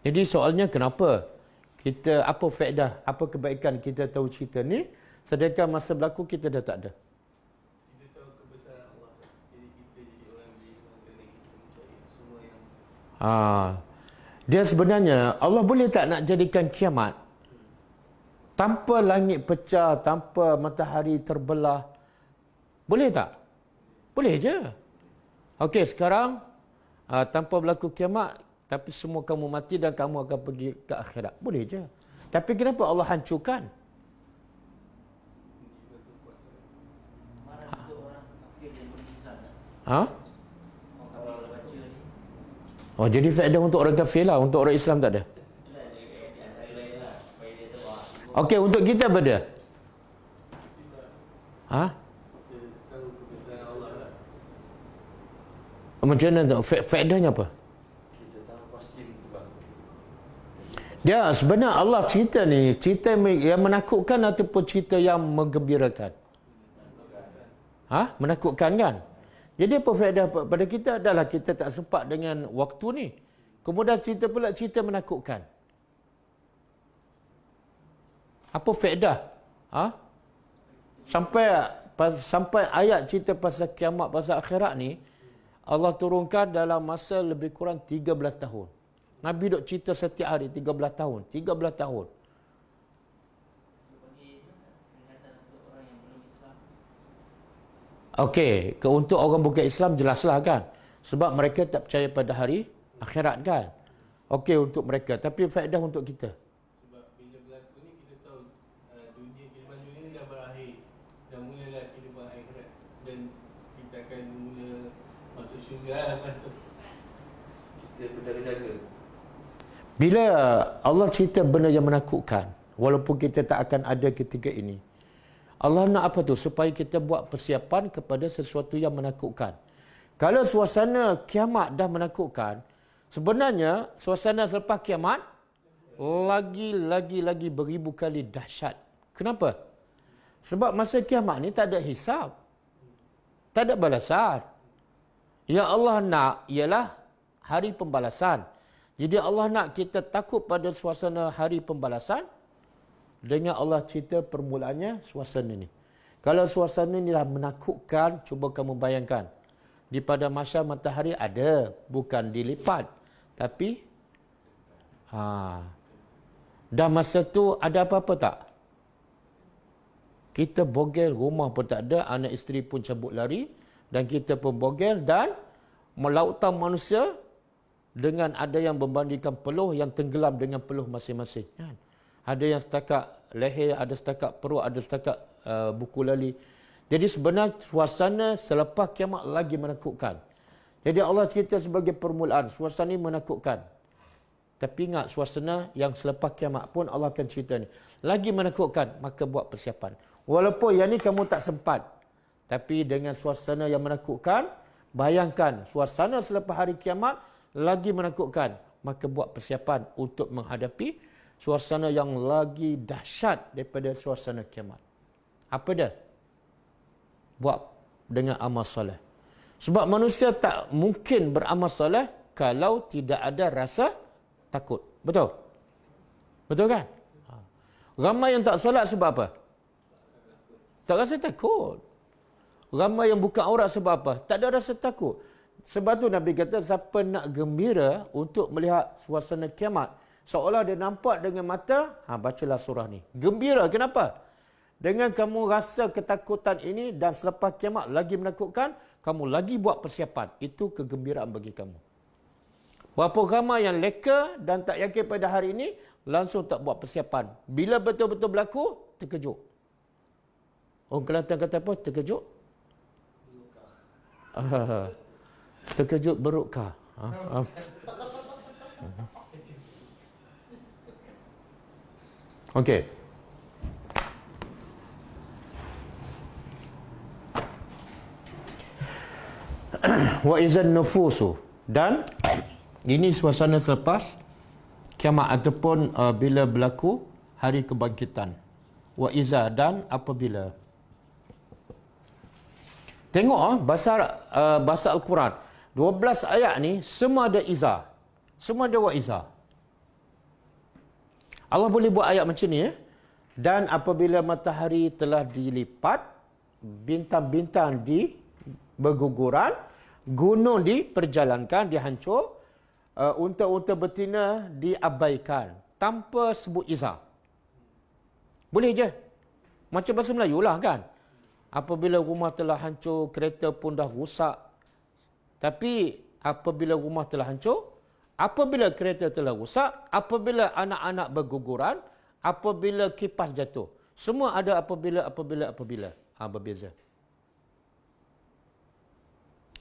Jadi soalnya kenapa? Kita apa faedah, apa kebaikan kita tahu cerita ni, sedangkan masa berlaku kita dah tak ada. kita tahu kebesaran Allah. Jadi kita jadi orang beriman kerana kita mencari semua yang Dia sebenarnya Allah boleh tak nak jadikan kiamat tanpa langit pecah, tanpa matahari terbelah? Boleh tak? Boleh je. Okey, sekarang tanpa berlaku kiamat, tapi semua kamu mati dan kamu akan pergi ke akhirat. Boleh je. Tapi kenapa Allah hancurkan? Ha? Oh, jadi faedah untuk orang kafir lah, untuk orang Islam tak ada. Okey, untuk kita apa dia? Ha? kita tahu kebesaran Allah lah. Macam mana tu? Faedahnya apa? Kita tahu pasti berlaku. Dia sebenarnya Allah cerita ni, cerita yang menakutkan ataupun cerita yang menggembirakan? Ha? Menakutkan kan? Jadi apa faedah pada kita adalah kita tak sempat dengan waktu ni. Kemudian cerita pula cerita menakutkan. Apa faedah? Ha? Sampai ayat cerita pasal kiamat, pasal akhirat ni, Allah turunkan dalam masa lebih kurang 13 tahun. Nabi duk cerita setiap hari 13 tahun. 13 tahun. Okey, untuk orang bukan Islam jelaslah kan. Sebab mereka tak percaya pada hari akhirat kan. Okey untuk mereka, tapi faedah untuk kita. Sebab bila berlaku ni kita tahu kehidupan dunia ni dah berakhir. Dah mulalah kehidupan akhirat. Dan kita akan mula masuk syurga lepas tu. Kita berjaga-jaga. Bila Allah cerita benda yang menakutkan, walaupun kita tak akan ada ketika ini, Allah nak apa tu? Supaya kita buat persiapan kepada sesuatu yang menakutkan. Kalau suasana kiamat dah menakutkan, sebenarnya suasana selepas kiamat lagi beribu kali dahsyat. Kenapa? Sebab masa kiamat ni tak ada hisab. Tak ada balasan. Yang Allah nak ialah hari pembalasan. Jadi Allah nak kita takut pada suasana hari pembalasan. Dengan Allah cerita permulaannya suasana ni. Kalau suasana ni dah menakutkan, cuba kamu bayangkan. Di pada masa matahari ada, bukan dilipat. Tapi, dah masa tu ada apa-apa tak? Kita bogel, rumah pun tak ada, anak isteri pun cabut lari. Dan kita pun bogel dan melautan manusia dengan ada yang membandingkan peluh yang tenggelam dengan peluh masing-masing. Kan? Ada yang setakat leher, ada setakat perut, ada setakat buku lali. Jadi sebenarnya suasana selepas kiamat lagi menakutkan. Jadi Allah cerita sebagai permulaan, suasana ini menakutkan. Tapi ingat suasana yang selepas kiamat pun Allah akan cerita ni. Lagi menakutkan, maka buat persiapan. Walaupun yang ni kamu tak sempat. Tapi dengan suasana yang menakutkan, bayangkan suasana selepas hari kiamat lagi menakutkan. Maka buat persiapan untuk menghadapi suasana yang lagi dahsyat daripada suasana kiamat. Apa dia? Buat dengan amal soleh. Sebab manusia tak mungkin beramal soleh kalau tidak ada rasa takut. Betul? Betul kan? Ramai yang tak solat sebab apa? Tak rasa takut. Ramai yang buka aurat sebab apa? Tak ada rasa takut. Sebab tu Nabi kata, siapa nak gembira untuk melihat suasana kiamat, seolah dia nampak dengan mata, bacalah surah ni. Gembira, kenapa? Dengan kamu rasa ketakutan ini dan selepas kiamat lagi menakutkan, kamu lagi buat persiapan. Itu kegembiraan bagi kamu. Berapa ramai yang leka dan tak yakin pada hari ini, langsung tak buat persiapan. Bila betul-betul berlaku, terkejut. Orang Kelantan kata apa? Terkejut? Terkejut berukkah? Okey. Wa izan nufusu, dan ini suasana selepas kiamat ataupun bila berlaku hari kebangkitan. Wa iza, dan apabila. Tengok bahasa Al-Quran. 12 ayat ni semua ada iza. Semua ada wa iza. Allah boleh buat ayat macam ni. Dan apabila matahari telah dilipat, bintang-bintang berguguran, gunung diperjalankan, dihancur, unta-unta betina diabaikan tanpa sebut iza. Boleh je. Macam bahasa Melayu lah kan. Apabila rumah telah hancur, kereta pun dah rusak. Tapi apabila rumah telah hancur, apabila kereta telah rusak, apabila anak-anak berguguran, apabila kipas jatuh. Semua ada apabila. Berbeza.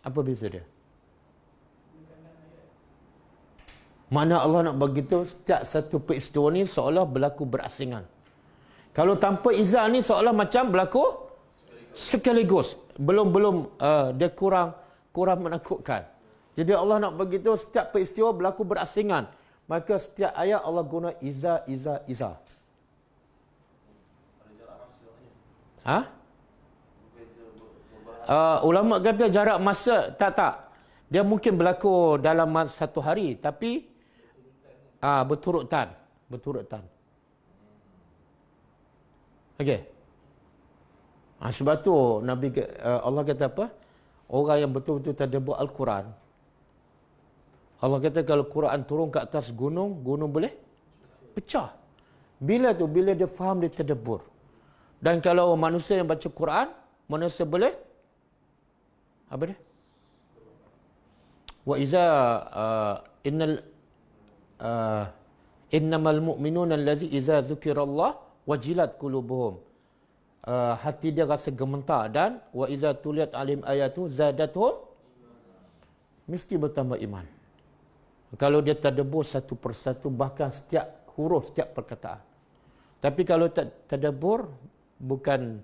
Apa beza dia? Mana Allah nak begitu, setiap satu peristiwa ni seolah berlaku berasingan. Kalau tanpa izah ni seolah macam berlaku sekaligus. Belum dia kurang menakutkan. Jadi Allah nak begitu, setiap peristiwa berlaku berasingan. Maka setiap ayat Allah guna iza. Ulama kata jarak masa tak. Dia mungkin berlaku dalam satu hari, tapi berturutan. Okey. Sebab tu Allah kata apa? Orang yang betul-betul tadabbur Al-Quran. Allah kata kalau Quran turun ke atas gunung boleh pecah. Bila dia faham, dia tadabbur. Dan kalau manusia yang baca Quran, manusia boleh apa dia? Wa iza innamal mu'minuna allazi iza dzukirallah wajilat qulubuhum. Hati dia rasa gemetar, dan wa iza tuliyat alim ayatu zadatuhum, mesti bertambah iman. Kalau dia tadabbur satu persatu, bahkan setiap huruf, setiap perkataan. Tapi kalau tak tadabbur, bukan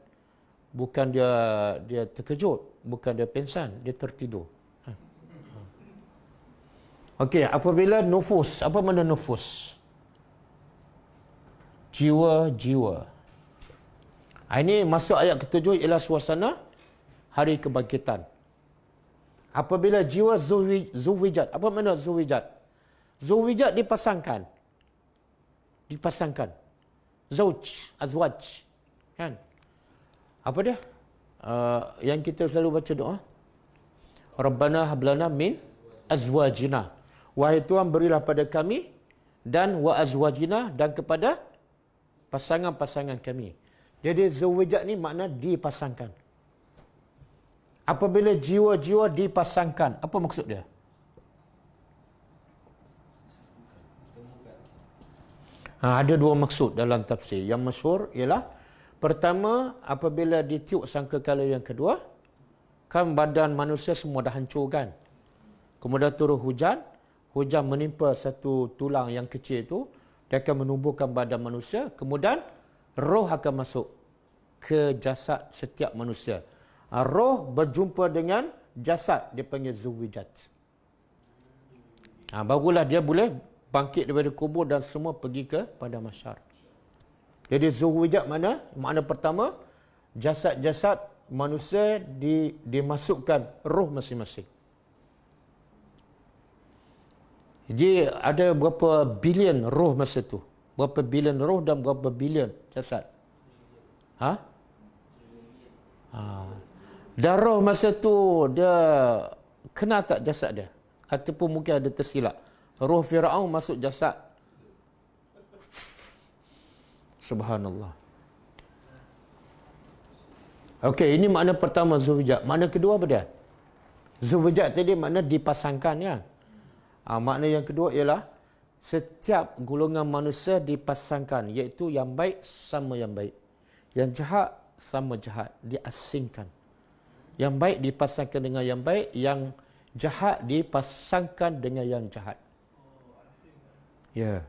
dia terkejut, bukan dia pingsan, dia tertidur. Okey, apabila nufus, apa makna nufus? Jiwa. Ini masuk ayat ke-7 ialah suasana hari kebangkitan. Apabila jiwa zuwijat. Apa makna zuwijat? Zuwijat dipasangkan. Azwaj. Kan? Apa dia? Yang kita selalu baca doa. Rabbana hablana min azwajina. Wahai Tuhan, berilah pada kami, dan wa azwajina, dan kepada pasangan-pasangan kami. Jadi zawijat ni makna dipasangkan. Apabila jiwa-jiwa dipasangkan, apa maksud dia? Ada dua maksud dalam tafsir. Yang masyhur ialah, pertama, apabila ditiup sangkakala yang kedua, kan badan manusia semua dah hancur kan. Kemudian turun hujan menimpa satu tulang yang kecil itu, dia akan menumbuhkan badan manusia, kemudian roh akan masuk ke jasad setiap manusia. Roh berjumpa dengan jasad, dia panggil zuwijat. Barulah dia boleh bangkit daripada kubur dan semua pergi ke pada mahsyar. Jadi zuwijat makna pertama, jasad-jasad manusia dimasukkan roh masing-masing. Jadi ada berapa bilion roh masa tu? Berapa bilion roh dan berapa bilion jasad? Dan roh masa tu dia kena tak jasad dia? Ataupun mungkin ada tersilap. Roh Firaun masuk jasad. Subhanallah. Okey, ini makna pertama zuwijat. Makna kedua apa dia? Zuwijat tadi makna dipasangkan ya. Makna yang kedua ialah setiap golongan manusia dipasangkan, iaitu yang baik sama yang baik, yang jahat sama jahat, diasingkan. Yang baik dipasangkan dengan yang baik, yang jahat dipasangkan dengan yang jahat. Ya.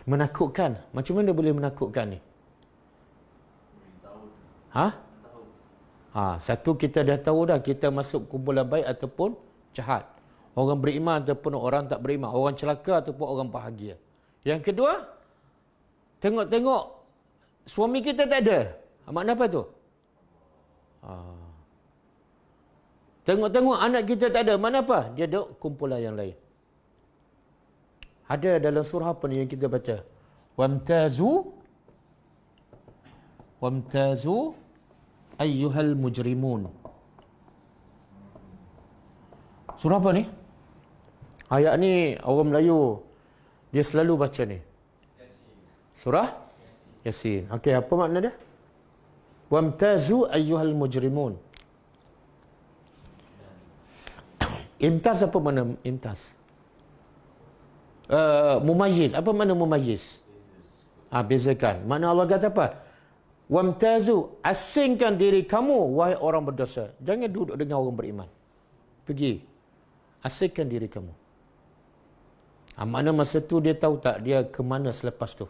Menakutkan. Macam mana boleh menakutkan ni? Satu, kita dah tahu dah kita masuk kumpulan baik ataupun jahat. Orang beriman ataupun orang tak beriman. Orang celaka ataupun orang bahagia. Yang kedua, tengok-tengok suami kita tak ada. Makna apa tu? Tengok-tengok anak kita tak ada. Makna apa? Dia ada kumpulan yang lain. Ada dalam surah apa ni yang kita baca? Wamtazu ayyuhal mujrimun. Surah apa ni? Ayat ni orang Melayu dia selalu baca ni. Surah Yasin. Okey, apa makna dia? Wamtazu ayyuhal mujrimun. Imtaz apa makna imtaz? Mumayyiz. Apa makna mumayyiz? Bezakan. Makna Allah kata apa? Wamtazu, asingkan diri kamu wahai orang berdosa. Jangan duduk dengan orang beriman. Pergi. Asingkan diri kamu. Makna masa tu dia tahu tak dia ke mana selepas tu?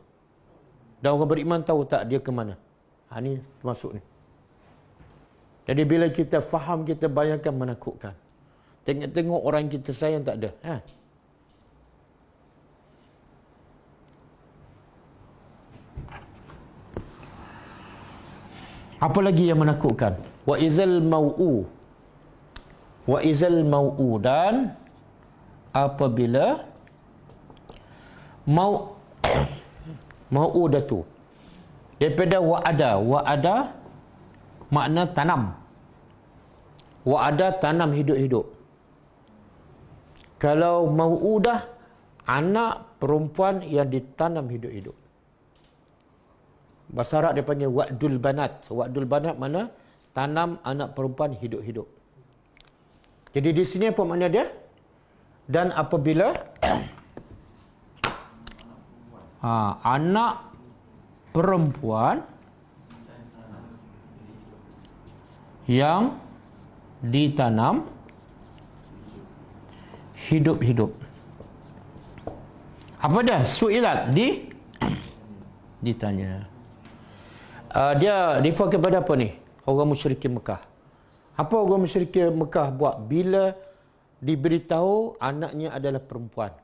Dan orang beriman tahu tak dia ke mana? Ni termasuk ni. Jadi bila kita faham, kita bayangkan menakutkan. Tengok-tengok orang kita sayang tak ada. Apa lagi yang menakutkan? Wa izal mau'u, dan apabila mau'udatu daripada wa'ada makna tanam. Wa'ada tanam hidup-hidup. Kalau mau'udah anak perempuan yang ditanam hidup-hidup. Bahasa Arab dia panggil wa'dul banat. Wa'dul banat mana? Tanam anak perempuan hidup-hidup. Jadi di sini apa makna dia? Dan apabila anak perempuan yang ditanam hidup-hidup. Apa dah? Su'ilat. Ditanya. Dia refer kepada apa ni? Orang musyrikin Mekah. Apa orang musyrikin Mekah buat bila diberitahu anaknya adalah perempuan?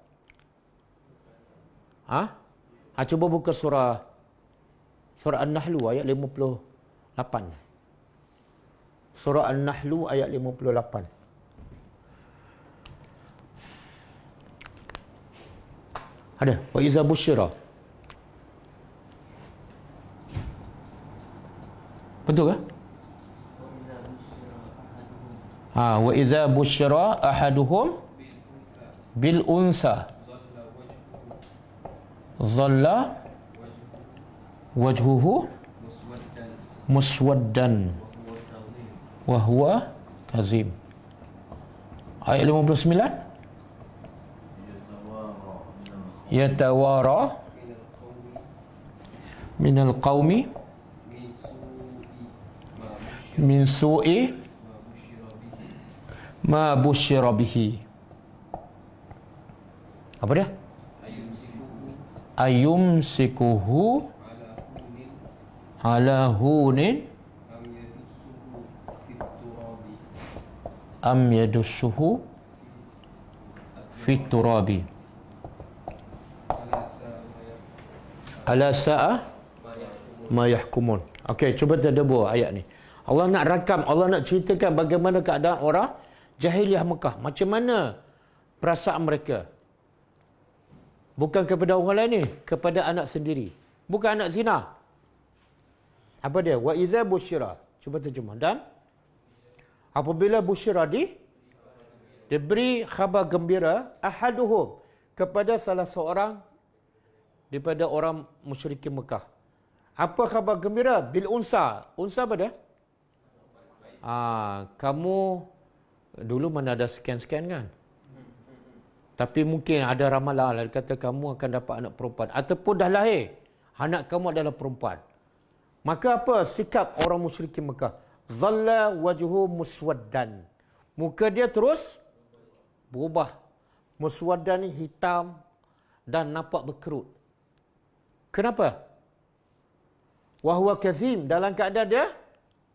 Cuba buka surah An-Nahlu ayat 58. Surah An-Nahlu ayat 58. Ada. Wa iza busyira. Betul ke? Wa iza busyira ahaduhum bil unsa dhalla wajhuhu muswaddan wa huwa kazim. Ayat 59. Yatawara minal qaumi min su'i ma busyira bihi. Apa dia? Ayumsikuhu ala hunin am yadussuhu fit turabi. Ala sa'a ma yahkumun. Okey, cuba tadabbur ayat ni. Allah nak rakam, Allah nak ceritakan bagaimana keadaan orang jahiliah Mekah. Macam mana perasaan mereka. Bukan kepada orang lain ni, kepada anak sendiri. Bukan anak zina. Apa dia? Wa iza busyira. Cuba terjemah. Dan apabila busyira diberi khabar gembira ahaduhum kepada salah seorang daripada orang musyrikin Mekah. Apa khabar gembira? Bil unsa. Unsa apa dia? Kamu dulu mana ada scan-scan kan? Tapi mungkin ada ramalan lah, kata kamu akan dapat anak perempuan. Ataupun dah lahir, anak kamu adalah perempuan. Maka apa sikap orang musyrikin Mekah? Zalla wajhu muswaddan. Muka dia terus berubah. Muswaddan ni hitam dan nampak berkerut. Kenapa? Wahwa kazim, dalam keadaan dia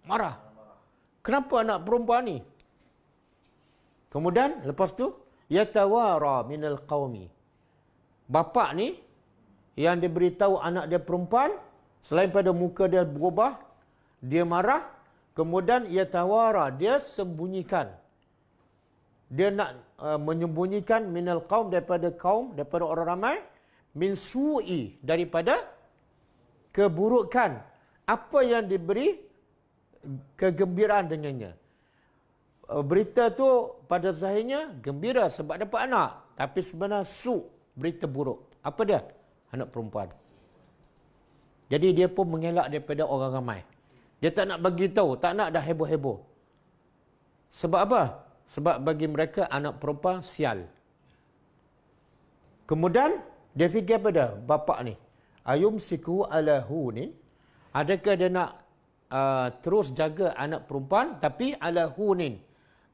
marah. Kenapa anak perempuan ni? Kemudian lepas tu yatawara minal qaumi. Bapa ni yang diberitahu anak dia perempuan, selain pada muka dia berubah, dia marah, kemudian yatawara, dia sembunyikan. Dia nak menyembunyikan minal qaum, daripada kaum, daripada orang ramai, min su'i, daripada keburukan apa yang diberi kegembiraan dengannya. Berita tu pada zahirnya gembira sebab dapat anak, tapi sebenarnya berita buruk. Apa dia? Anak perempuan. Jadi dia pun mengelak daripada orang ramai. Dia tak nak bagi tahu, tak nak dah heboh-heboh. Sebab apa? Sebab bagi mereka anak perempuan sial. Kemudian dia fikir apa dah? Bapa ni, ayumsiku ala hunin, adakah dia nak terus jaga anak perempuan tapi ala hunin,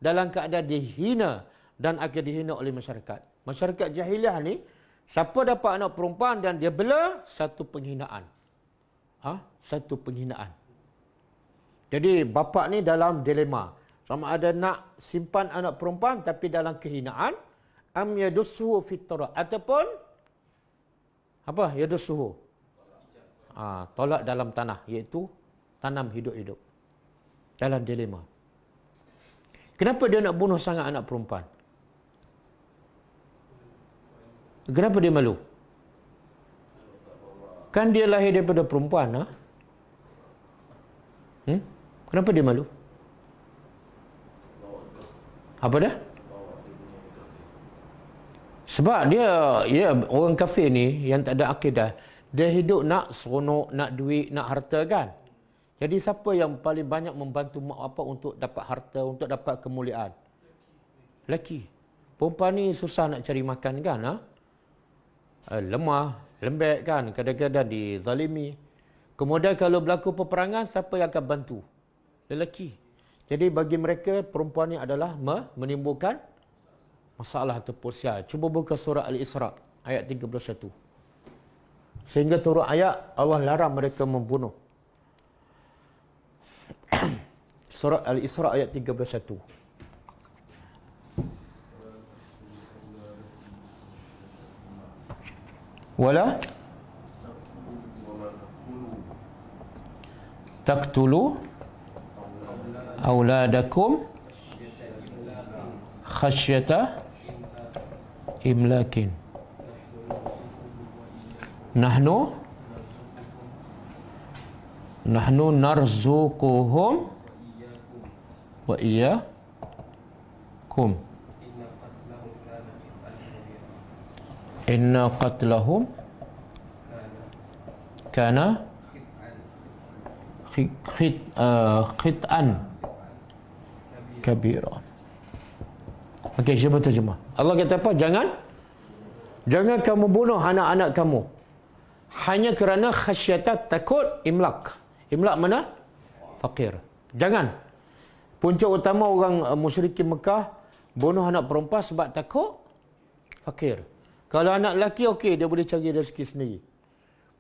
dalam keadaan dihina dan akan dihina oleh masyarakat. Masyarakat jahiliah ni, siapa dapat anak perempuan dan dia bela, satu penghinaan. Satu penghinaan. Jadi bapa ni dalam dilema. Sama ada nak simpan anak perempuan tapi dalam kehinaan, am yadussuhu fit turab, ataupun apa? Yadussuhu. Tolak dalam tanah, iaitu tanam hidup-hidup. Dalam dilema. Kenapa dia nak bunuh sangat anak perempuan? Kenapa dia malu? Kan dia lahir daripada perempuan. Kenapa dia malu? Apa dah? Sebab dia orang kafir ni yang tak ada akidah, dia hidup nak seronok, nak duit, nak harta kan. Jadi siapa yang paling banyak membantu mak bapak untuk dapat harta, untuk dapat kemuliaan? Lelaki. Perempuan ni susah nak cari makan kan. Lemah, lembek kan, kadang-kadang dizalimi. Kemudian kalau berlaku peperangan, siapa yang akan bantu? Lelaki. Jadi bagi mereka, perempuan ni adalah menimbulkan masalah atau sial. Cuba buka surah Al-Isra ayat 31. Sehingga turun ayat Allah larang mereka membunuh. Surah Al-Isra ayat 31. Wala taqtulu auladakum khasyata imlakin. Nahnu narzuquhum wa iyyakum. Inna qatlahum kana khit'an kabira. Okey, cuba terjemah. Allah kata apa? Jangan kamu bunuh anak-anak kamu hanya kerana khasyata, takut, imlak. Imlak mana? Fakir. Jangan. Punca utama orang musyrikin Mekah bunuh anak perempuan sebab takut fakir. Kalau anak lelaki, okey, dia boleh cari rezeki sendiri.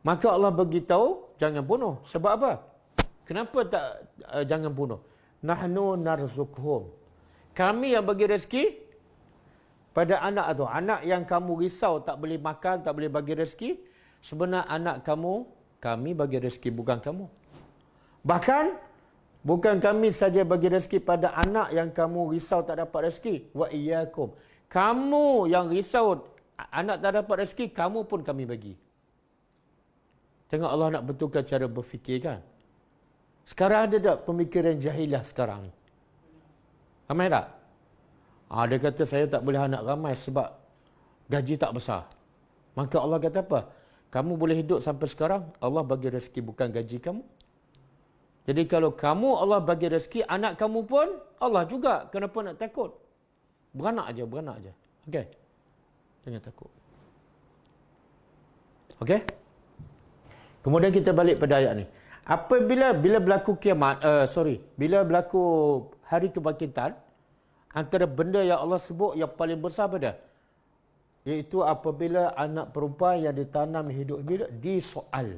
Maka Allah beritahu jangan bunuh. Sebab apa? Kenapa tak jangan bunuh? Nahnu narzuquhum. Kami yang bagi rezeki pada anak tu. Anak yang kamu risau tak boleh makan, tak boleh bagi rezeki, sebenarnya anak kamu, kami bagi rezeki, bukan kamu. Bahkan bukan kami saja bagi rezeki pada anak yang kamu risau tak dapat rezeki. Wa iyyakum. Kamu yang risau anak tak dapat rezeki, kamu pun kami bagi. Tengok Allah nak betulkan cara berfikir kan. Sekarang ada tak pemikiran jahiliah sekarang ni? Ramai tak? Dia kata saya tak boleh anak ramai sebab gaji tak besar. Maka Allah kata apa? Kamu boleh hidup sampai sekarang, Allah bagi rezeki, bukan gaji kamu. Jadi kalau kamu Allah bagi rezeki, anak kamu pun Allah juga. Kenapa nak takut? Beranak aja. Okey. Jangan takut. Okey? Kemudian kita balik pada ayat ni. Apabila berlaku kiamat, bila berlaku hari kebangkitan, antara benda yang Allah sebut yang paling besar pada, iaitu apabila anak perempuan yang ditanam hidup-hidup disoal.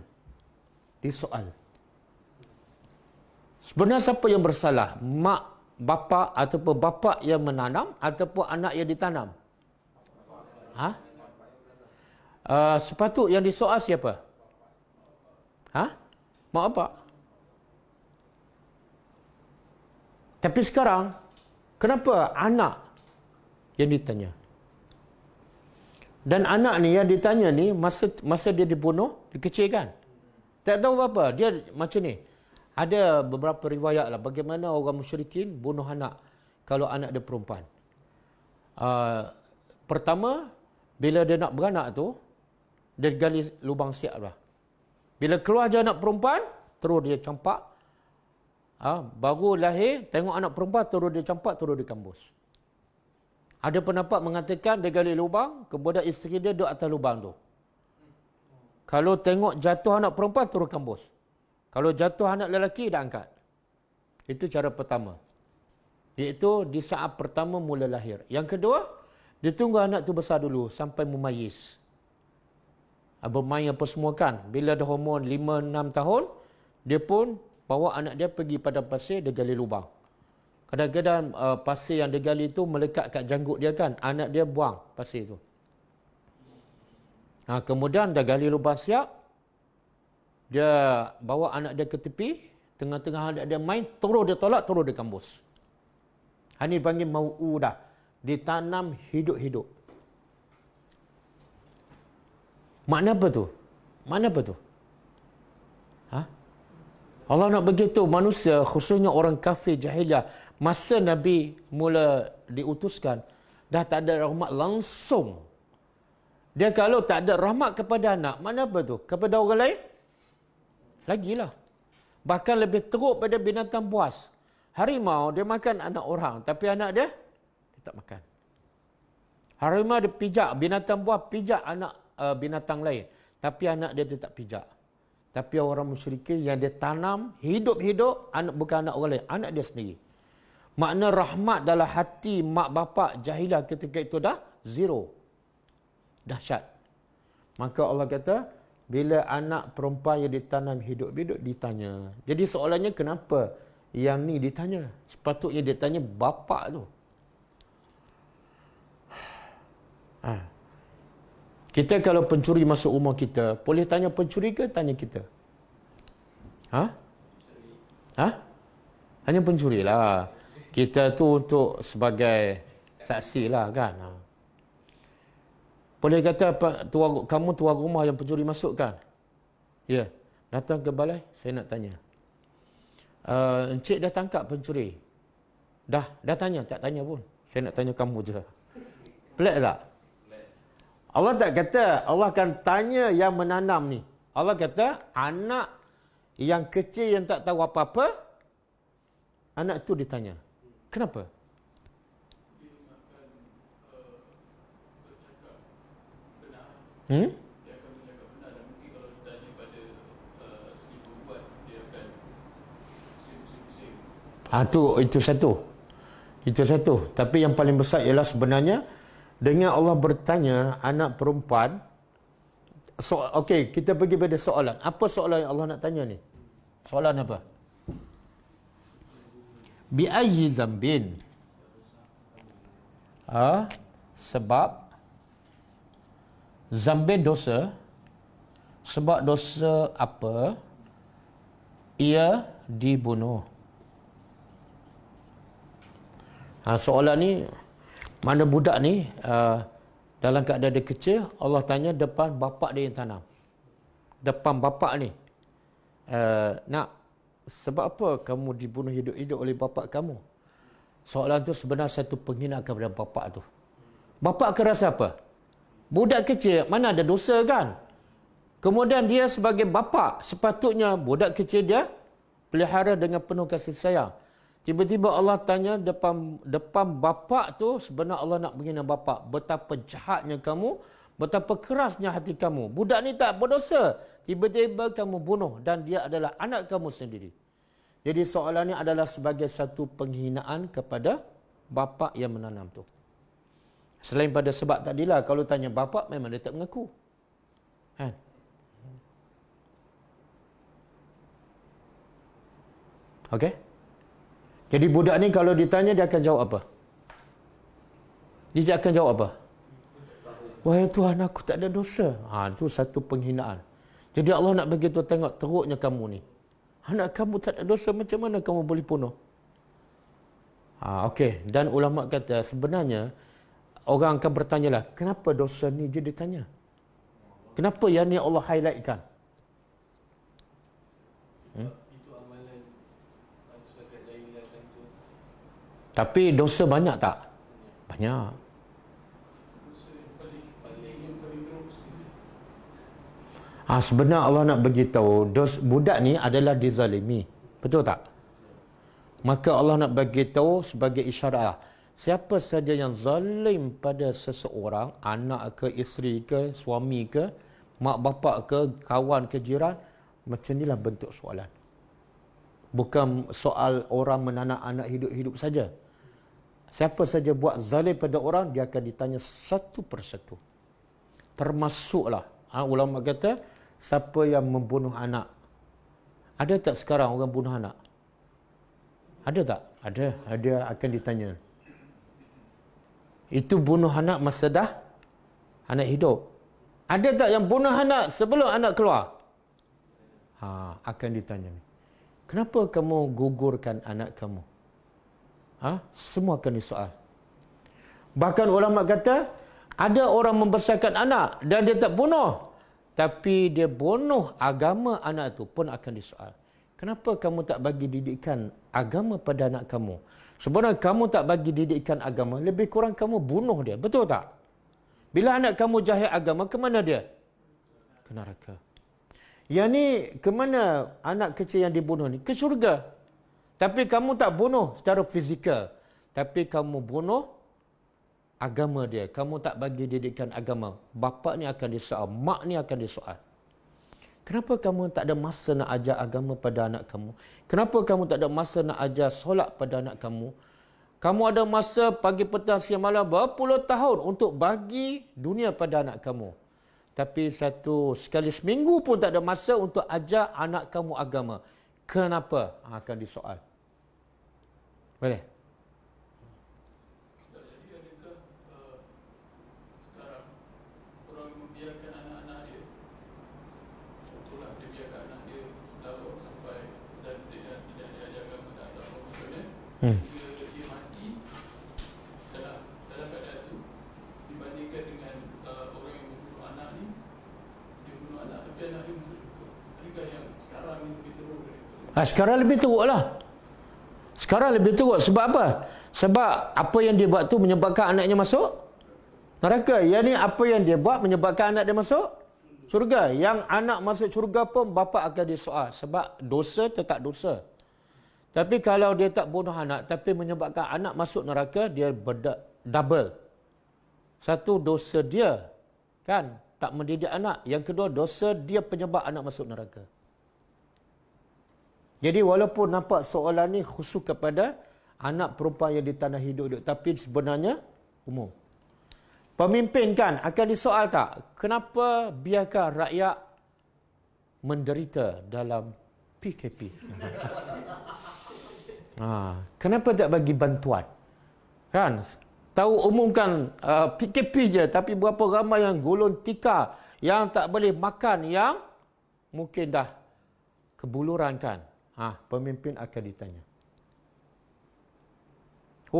Sebenarnya siapa yang bersalah? Mak, bapa ataupun bapa yang menanam ataupun anak yang ditanam? Sepatut yang disoal siapa? Mak bapak. Tapi sekarang, kenapa anak yang ditanya? Dan anak ni yang ditanya ni, masa dia dibunuh, dikecilkan. Tak tahu apa. Dia macam ni. Ada beberapa riwayat lah bagaimana orang musyrikin bunuh anak kalau anak dia perempuan. Pertama, bila dia nak beranak tu, dia gali lubang siap lah. Bila keluar je anak perempuan, terus dia campak. Baru lahir, tengok anak perempuan, terus dia campak, terus dia kambus. Ada pendapat mengatakan dia gali lubang, kemudian isteri dia duduk atas lubang tu. Kalau tengok jatuh anak perempuan, terus kambus. Kalau jatuh anak lelaki, dah angkat. Itu cara pertama. Iaitu di saat pertama mula lahir. Yang kedua, dia tunggu anak tu besar dulu sampai memayis. Bermain apa semua kan. Bila dah umur 5-6 tahun, dia pun bawa anak dia pergi padang pasir, dia gali lubang. Kadang-kadang pasir yang dia gali tu melekat kat janggut dia kan. Anak dia buang pasir tu. Kemudian dah gali lubang siap, dia bawa anak dia ke tepi, tengah-tengah anak dia main, terus dia tolak, terus dia kambus. Ini panggil mau'udah, ditanam hidup-hidup. Makna apa tu? Allah nak begitu manusia, khususnya orang kafir jahiliah, masa Nabi mula diutuskan, dah tak ada rahmat langsung. Dia kalau tak ada rahmat kepada anak, mana apa tu? Kepada orang lain? Lagilah. Bahkan lebih teruk pada binatang buas. Harimau, dia makan anak orang. Tapi anak dia tak makan. Harimau dia pijak, binatang buas pijak anak binatang lain. Tapi anak dia tak pijak. Tapi orang musyrikin yang dia tanam, hidup-hidup, bukan anak orang lain. Anak dia sendiri. Makna rahmat dalam hati mak bapak jahilah ketika itu dah zero. Dahsyat. Maka Allah kata, bila anak perempuan yang ditanam hidup-hidup ditanya. Jadi soalannya kenapa yang ni ditanya? Sepatutnya dia tanya bapak tu. Kita kalau pencuri masuk rumah kita, boleh tanya pencuri ke tanya kita? Hanya pencuri lah. Kita tu untuk sebagai saksi lah kan. Boleh kata kamu tuan rumah yang pencuri masuk kan? Ya. Datang ke balai, saya nak tanya. Encik dah tangkap pencuri? Dah tanya, tak tanya pun. Saya nak tanya kamu je. Pelik tak? Allah tak kata, Allah akan tanya yang menanam ni. Allah kata, anak yang kecil yang tak tahu apa-apa, anak tu ditanya. Kenapa? Dia akan bercakap benar dan mungkin kalau ditanya pada si perempuan, dia akan pusing-pusing. Itu satu. Tapi yang paling besar ialah sebenarnya dengan Allah bertanya anak perempuan. Okey, kita pergi pada soalan. Apa soalan yang Allah nak tanya ni? Soalan apa? Bi ayyi zambin? Sebab zambin dosa. Sebab dosa apa ia dibunuh? Soalan ni, mana budak ni dalam keadaan dia kecil, Allah tanya depan bapak dia yang tanam. Depan bapak ni. Nak, sebab apa kamu dibunuh hidup-hidup oleh bapak kamu? Soalan tu sebenarnya satu penghinaan kepada bapak tu. Bapak akan rasa apa? Budak kecil, mana ada dosa kan? Kemudian dia sebagai bapa, sepatutnya budak kecil dia pelihara dengan penuh kasih sayang. Tiba-tiba Allah tanya depan bapa tu, sebenarnya Allah nak menghina bapa. Betapa jahatnya kamu, betapa kerasnya hati kamu. Budak ni tak berdosa. Tiba-tiba kamu bunuh dan dia adalah anak kamu sendiri. Jadi soalan ini adalah sebagai satu penghinaan kepada bapa yang menanam tu. Selain pada sebab tadilah, kalau tanya bapa memang dia tak mengaku. Kan? Okey? Jadi budak ni kalau ditanya dia akan jawab apa? Dia akan jawab apa? Wahai Tuhan, aku tak ada dosa. Itu satu penghinaan. Jadi Allah nak bagi tu tengok teruknya kamu ni. Anak kamu tak ada dosa, macam mana kamu boleh bunuh? Okey. Dan ulama kata sebenarnya orang akan bertanyalah, kenapa dosa ni je ditanya? Kenapa yang ni Allah highlightkan? Itu amalan masyarakat lain lah tentu. Tapi dosa banyak tak? Banyak. Sebenarnya Allah nak beritahu budak ni adalah dizalimi. Betul tak? Maka Allah nak beritahu sebagai isyarat, siapa saja yang zalim pada seseorang, anak ke, isteri ke, suami ke, mak bapak ke, kawan ke, jiran, macam inilah bentuk soalan. Bukan soal orang menanak anak hidup-hidup saja. Siapa saja buat zalim pada orang, dia akan ditanya satu persatu. Termasuklah, ulama kata, siapa yang membunuh anak. Ada tak sekarang orang bunuh anak? Ada tak? Ada akan ditanya. Itu bunuh anak masa dah anak hidup. Ada tak yang bunuh anak sebelum anak keluar? Akan ditanya. Kenapa kamu gugurkan anak kamu? Semua akan disoal. Bahkan ulama kata, ada orang membesarkan anak dan dia tak bunuh. Tapi dia bunuh agama anak itu pun akan disoal. Kenapa kamu tak bagi didikan agama pada anak kamu? Sebenarnya kamu tak bagi didikan agama, lebih kurang kamu bunuh dia. Betul tak? Bila anak kamu jahil agama, ke mana dia? Ke neraka. Yang ni, ke mana anak kecil yang dibunuh ni? Ke syurga. Tapi kamu tak bunuh secara fizikal. Tapi kamu bunuh agama dia. Kamu tak bagi didikan agama. Bapa ni akan disoal. Mak ni akan disoal. Kenapa kamu tak ada masa nak ajar agama pada anak kamu? Kenapa kamu tak ada masa nak ajar solat pada anak kamu? Kamu ada masa pagi, petang, siang, malam berpuluh tahun untuk bagi dunia pada anak kamu. Tapi sekali seminggu pun tak ada masa untuk ajar anak kamu agama. Kenapa? Akan disoal. Boleh? Dia mati dalam keadaan itu dibandingkan dengan orang yang membunuh anak ni, dia bunuh anak tapi anak dia masuk syurga. Adakah yang sekarang ni lebih teruk daripada? Sekarang lebih teruk lah. Sekarang lebih teruk. Sebab apa? Sebab apa yang dia buat tu menyebabkan anaknya masuk neraka. Yang ni apa yang dia buat menyebabkan anak dia masuk syurga. Yang anak masuk syurga pun bapa akan disoal. Sebab dosa tetap dosa. Tapi kalau dia tak bunuh anak, tapi menyebabkan anak masuk neraka, dia double. Satu, dosa dia, kan, tak mendidik anak. Yang kedua, dosa dia penyebab anak masuk neraka. Jadi walaupun nampak soalan ni khusus kepada anak perempuan yang di tanah hidup, tapi sebenarnya umum. Pemimpin kan akan disoal tak? Kenapa biarkan rakyat menderita dalam PKP? Kenapa tak bagi bantuan? Kan? Tahu umumkan PKP je, tapi berapa ramai yang gulung tikar, yang tak boleh makan, yang mungkin dah kebuluran kan? Pemimpin akan ditanya.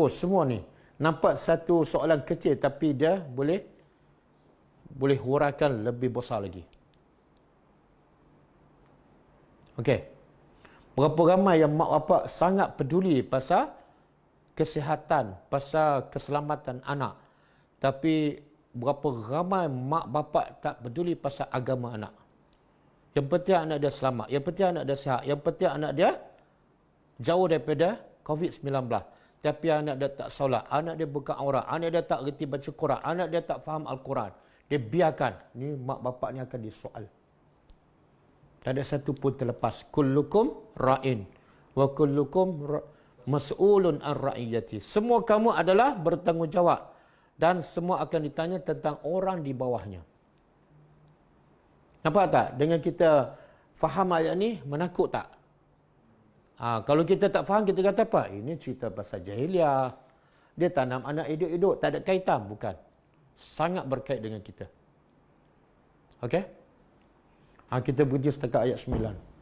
Semua ni nampak satu soalan kecil, tapi dia boleh huraikan lebih besar lagi. Okey. Berapa ramai yang mak bapak sangat peduli pasal kesihatan, pasal keselamatan anak. Tapi berapa ramai mak bapak tak peduli pasal agama anak. Yang penting anak dia selamat, yang penting anak dia sihat, yang penting anak dia jauh daripada COVID-19. Tapi anak dia tak solat, anak dia buka aurat, anak dia tak reti baca Quran, anak dia tak faham Al-Quran. Dia biarkan. Ni mak bapak ni akan disoal. Tak ada satu pun terlepas. Kullukum ra'in wa kullukum mas'ulun an ra'iyati. Semua kamu adalah bertanggungjawab dan semua akan ditanya tentang orang di bawahnya. Nampak tak? Dengan kita faham ayat ni, menakut tak? Kalau kita tak faham, kita kata apa? Ini cerita pasal jahiliah. Dia tanam anak hidup-hidup. Tak ada kaitan. Bukan. Sangat berkait dengan kita. Okey? Kita berhenti setakat ayat 9.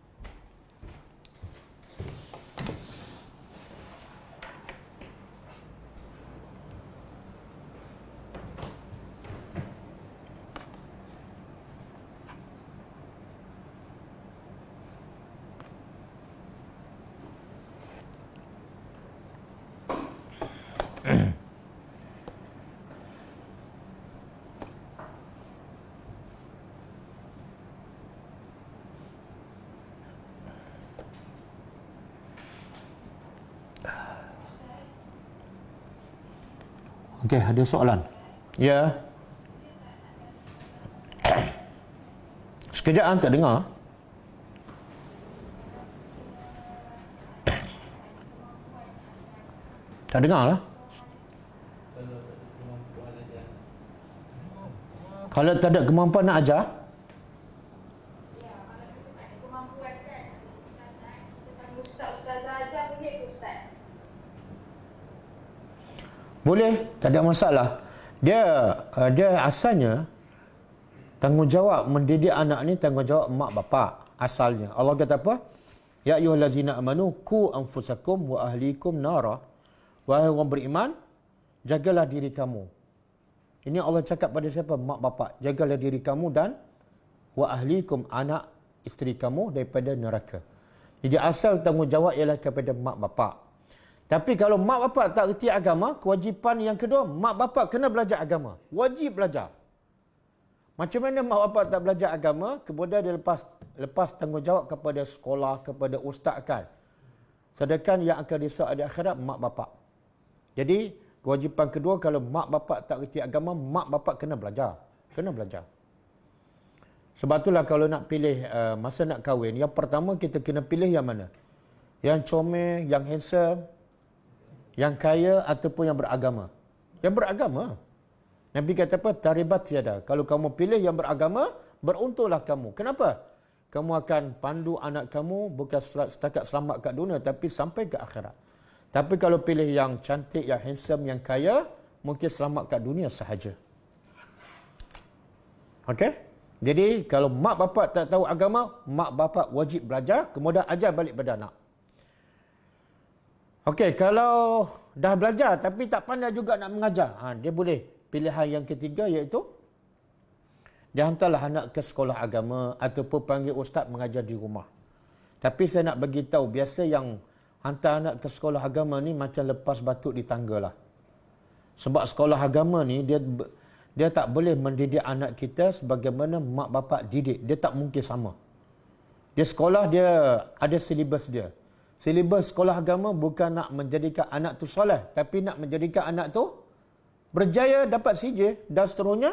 Okey, ada soalan? Ya. Sekejap tak dengar. Tak dengar lah. Kalau tak ada kemampuan nak ajar? Boleh, tak ada masalah. Dia asalnya tanggungjawab mendidik anak ni tanggungjawab mak bapak asalnya. Allah kata apa? Ya ayyuhallazina amanu qu anfusakum wa ahlikum nara. Wahai orang beriman, jagalah diri kamu. Ini Allah cakap pada siapa? Mak bapak. Jagalah diri kamu dan wa ahlikum, anak isteri kamu daripada neraka. Jadi asal tanggungjawab ialah kepada mak bapak. Tapi kalau mak bapak tak reti agama, kewajipan yang kedua, mak bapak kena belajar agama. Wajib belajar. Macam mana mak bapak tak belajar agama, kemudian dia lepas tanggungjawab kepada sekolah, kepada ustaz kan. Sedangkan yang akan risau di akhirat, mak bapak. Jadi, kewajipan kedua, kalau mak bapak tak reti agama, mak bapak kena belajar. Kena belajar. Sebab itulah kalau nak pilih masa nak kahwin, yang pertama kita kena pilih yang mana? Yang comel, yang handsome, yang kaya ataupun yang beragama. Yang beragama. Nabi kata apa? Taribat tiada. Kalau kamu pilih yang beragama, beruntunglah kamu. Kenapa? Kamu akan pandu anak kamu bukan setakat selamat kat dunia, tapi sampai ke akhirat. Tapi kalau pilih yang cantik, yang handsome, yang kaya, mungkin selamat kat dunia sahaja. Okey? Jadi, kalau mak bapak tak tahu agama, mak bapak wajib belajar, kemudian ajar balik pada anak. Okey, kalau dah belajar tapi tak pandai juga nak mengajar, dia boleh. Pilihan yang ketiga iaitu dia hantarlah anak ke sekolah agama ataupun panggil ustaz mengajar di rumah. Tapi saya nak bagi tahu, biasa yang hantar anak ke sekolah agama ni macam lepas batuk di tangga lah. Sebab sekolah agama ni dia tak boleh mendidik anak kita sebagaimana mak bapak didik. Dia tak mungkin sama. Dia sekolah, dia ada silibus dia. Silibus sekolah agama bukan nak menjadikan anak tu soleh, tapi nak menjadikan anak tu berjaya, dapat CJ dan seterusnya,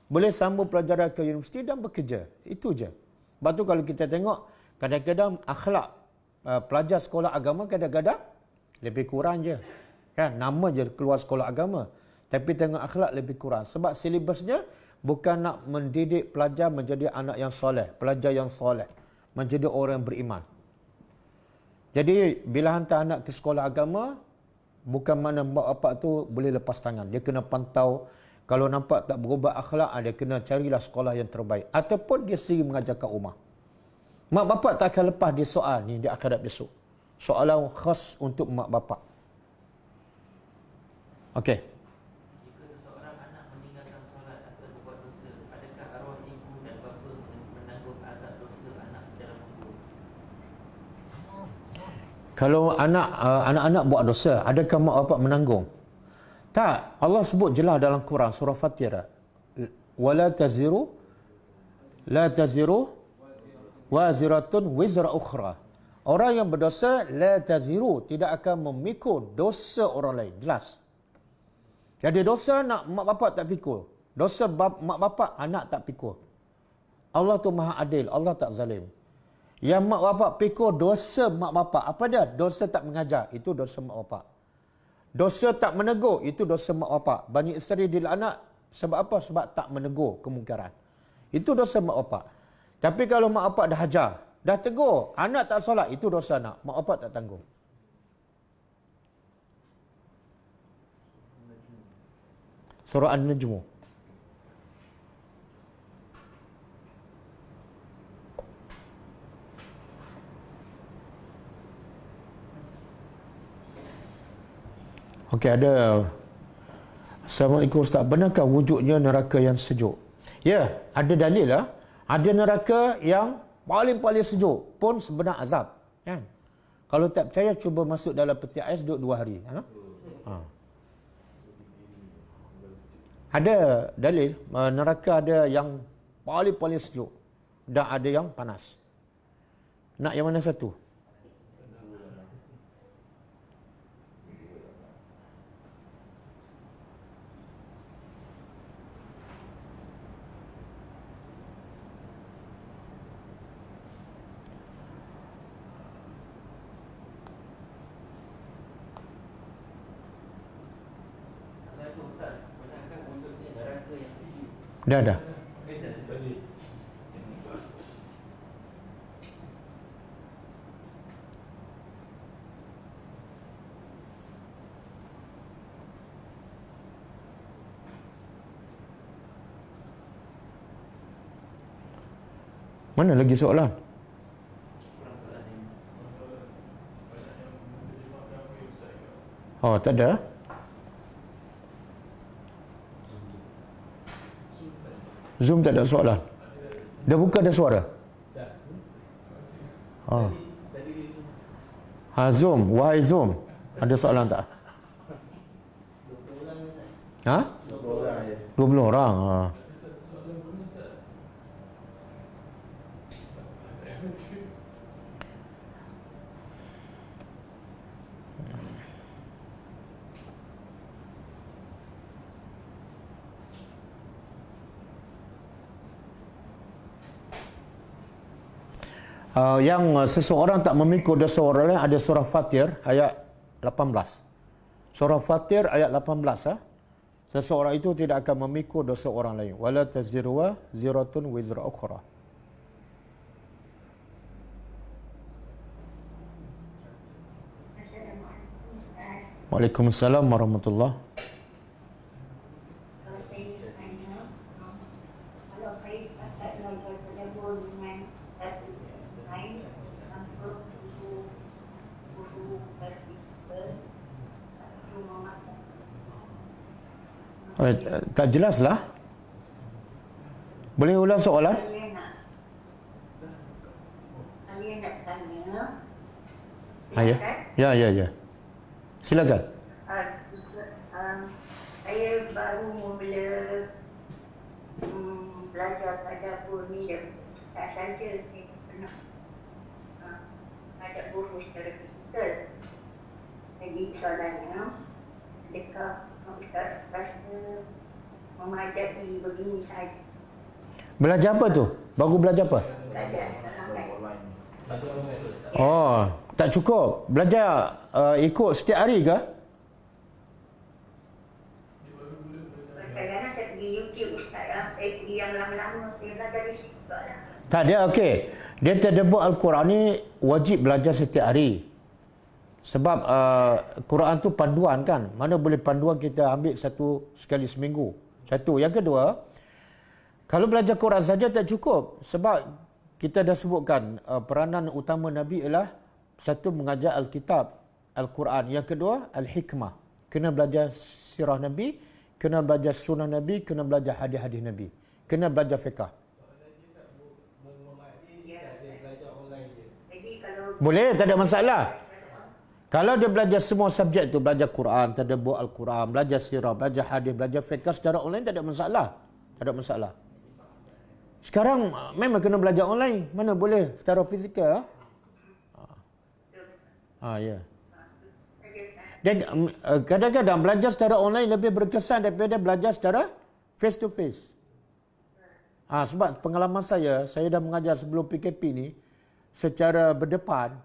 boleh sambung pelajaran ke universiti dan bekerja. Itu je. Sebab tu kalau kita tengok, kadang-kadang akhlak pelajar sekolah agama kadang-kadang lebih kurang je. Kan? Nama je keluar sekolah agama. Tapi tengok akhlak lebih kurang. Sebab silibusnya bukan nak mendidik pelajar menjadi anak yang soleh, pelajar yang soleh, menjadi orang yang beriman. Jadi, bila hantar anak ke sekolah agama, bukan mana mak bapak tu boleh lepas tangan. Dia kena pantau. Kalau nampak tak berubah akhlak, dia kena carilah sekolah yang terbaik. Ataupun dia sendiri mengajar kat rumah. Mak bapak tak akan lepas dia soal ni di akhirat besok. Soalan khas untuk mak bapak. Okey. Jika seseorang anak meninggalkan solat atau berbuat dosa, adakah arwah ibu dan bapa menanggung azab dosa anak dalam kubur? Kalau anak-anak buat dosa, adakah mak bapak menanggung? Tak. Allah sebut jelas dalam Quran surah Fatir. Wala taziru la taziru waziratun wizra ukhra. Orang yang berdosa la taziru, tidak akan memikul dosa orang lain. Jelas. Jadi dosa nak mak bapak tak pikul. Dosa mak bapak anak tak pikul. Allah tu maha adil, Allah tak zalim. Yang mak bapak pikul dosa mak bapak, apa dia? Dosa tak mengajar, itu dosa mak bapak. Dosa tak menegur, itu dosa mak bapak. Bani Israel dilaknat sebab apa? Sebab tak menegur kemungkaran. Itu dosa mak bapak. Tapi kalau mak bapak dah hajar, dah tegur, anak tak solat, itu dosa anak. Mak bapak tak tanggung. Surah An-Najm. Okey, ada. Assalamualaikum Ustaz. Benarkah wujudnya neraka yang sejuk? Ya, ada dalil lah. Ada neraka yang paling-paling sejuk pun sebenar azab. Kan? Kalau tak percaya, cuba masuk dalam peti ais duduk 2 hari. Ada dalil, neraka ada yang paling-paling sejuk dan ada yang panas. Nak yang mana satu? Assalamualaikum Ustaz. Benarkah wujudnya neraka yang sejuk? Dah. Tadi. Mana lagi soalan? Kurang soalan ini. Oh, tak ada. Zoom tak ada soalan. Dah buka dah suara. Dah. Oh. Tadi Zoom, wahai Zoom. Ada soalan tak? 20 orang Ustaz. Ha? 20 orang je. 20 orang. Yang seseorang tak memikul dosa orang lain, ada surah Fatir ayat 18. Surah Fatir ayat 18. Seseorang itu tidak akan memikul dosa orang lain. Wala taziru waziratun wizra ukhra. Waalaikumsalam warahmatullahi. Kalau saya tanya, kalau saya sepakat belajar bergabung dengan satu lain tanpa guru vertikal atau memakan. Tak jelas lah. Boleh ulang soalan? Kalian nak tanya. Ya. Silakan. Saya baru mula belajar pada ni dan tak saja saya pernah ada guru secara fizikal. Jadi soalannya, adakah Ustaz rasa memadai begini saja? Belajar apa tu? Baru belajar apa? Belajar sekarang kan? Oh, tak cukup. Belajar ikut setiap hari ke? Kadang-kadang saya pergi YouTube Ustaz, saya pergi yang lama-lama, saya belajar di situ juga lah. Tak ada, okey. Dia tadabbur Al-Quran ni wajib belajar setiap hari. Sebab Quran tu panduan kan. Mana boleh panduan kita ambil satu sekali seminggu. Satu. Yang kedua, kalau belajar Quran saja tak cukup. Sebab kita dah sebutkan peranan utama Nabi ialah satu mengajar Alkitab, Al-Quran. Yang kedua, Al-Hikmah. Kena belajar sirah Nabi, kena belajar sunnah Nabi, kena belajar hadis-hadis Nabi. Kena belajar fiqah. Jadi kalau Boleh, tak ada masalah. Kalau dia belajar semua subjek tu, belajar Quran, tadabbur Al-Quran, belajar sirah, belajar hadis, belajar fiqh secara online, tak ada masalah. Tak ada masalah. Sekarang memang kena belajar online. Mana boleh secara fizikal. Ya. Dan kadang-kadang belajar secara online lebih berkesan daripada belajar secara face to face. Sebab pengalaman saya dah mengajar sebelum PKP ni secara berdepan.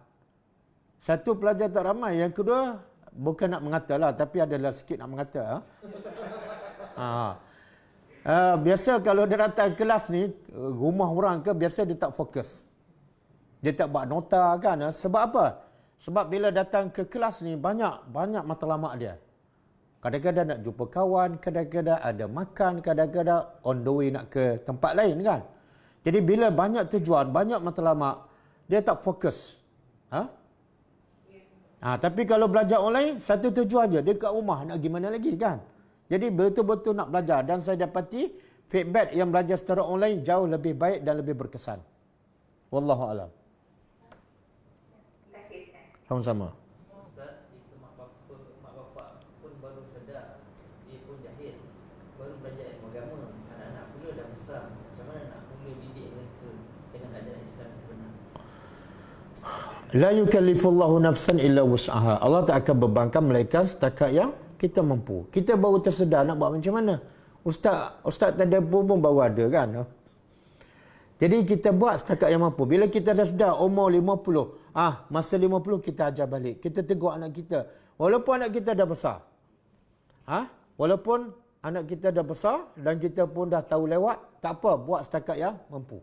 Satu, pelajar tak ramai. Yang kedua, bukan nak mengata lah, tapi adalah sikit nak mengata. Biasa kalau dia datang kelas ni, rumah orang ke, biasa dia tak fokus. Dia tak buat nota kan. Sebab apa? Sebab bila datang ke kelas ni, banyak matlamat dia. Kadang-kadang nak jumpa kawan, kadang-kadang ada makan, kadang-kadang on the way nak ke tempat lain kan. Jadi bila banyak tujuan, banyak matlamat, dia tak fokus. Tapi kalau belajar online, satu tujuan je. Dia kat rumah, nak gimana lagi kan. Jadi betul-betul nak belajar. Dan saya dapati feedback yang belajar secara online jauh lebih baik dan lebih berkesan. Wallahualam. Sama-sama. Ustaz, jika mak bapak pun baru sedar, dia pun jahil, baru belajar ilmu agama, anak-anak pula dah besar, macam mana nak mula didik mereka dengan ajaran Islam sebenar? La yukallifullahu nafsan illa wus'aha. Allah tak akan bebankan mereka setakat yang kita mampu. Kita baru tersedar nak buat macam mana. Ustaz tak ada pun baru ada kan. Jadi kita buat setakat yang mampu. Bila kita dah sedar umur 50, masa 50 kita ajar balik. Kita tegur anak kita. Walaupun anak kita dah besar. Walaupun anak kita dah besar dan kita pun dah tahu lewat, tak apa, buat setakat yang mampu.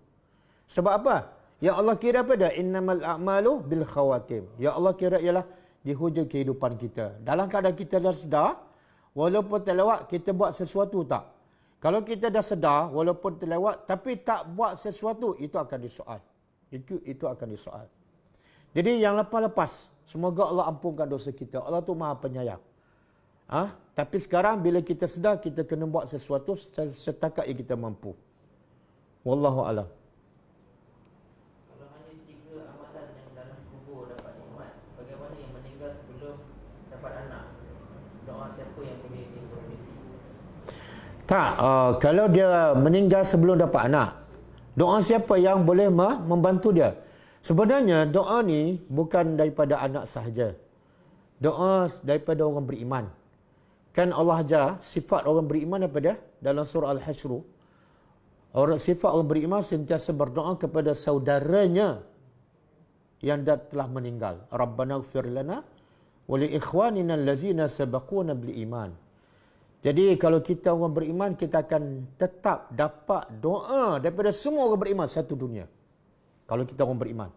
Sebab apa? Ya Allah kira apa dah? Innamal a'malu bil khawatim. Ya Allah kira ialah di hujung kehidupan kita. Dalam keadaan kita dah sedar, walaupun terlewat, kita buat sesuatu tak? Kalau kita dah sedar, walaupun terlewat, tapi tak buat sesuatu, itu akan disoal. Itu akan disoal. Jadi yang lepas-lepas, semoga Allah ampunkan dosa kita. Allah tu Maha Penyayang. Tapi sekarang bila kita sedar, kita kena buat sesuatu setakat yang kita mampu. Wallahu a'lam. Kalau hanya 3 amalan yang dalam kubur dapat nikmat, bagaimana yang meninggal sebelum dapat anak? Doa siapa yang boleh diperoleh? Tak, kalau dia meninggal sebelum dapat anak, doa siapa yang boleh membantu dia? Sebenarnya doa ni bukan daripada anak sahaja. Doa daripada orang beriman. Kan Allah ajar sifat orang beriman daripada dalam surah Al-Hasyr. Sifat orang beriman sentiasa berdoa kepada saudaranya yang telah meninggal. Rabbana ighfir lana wa li ikhwanina allazina sabaquna bil iman. Jadi kalau kita orang beriman, kita akan tetap dapat doa daripada semua orang beriman satu dunia. Kalau kita orang beriman.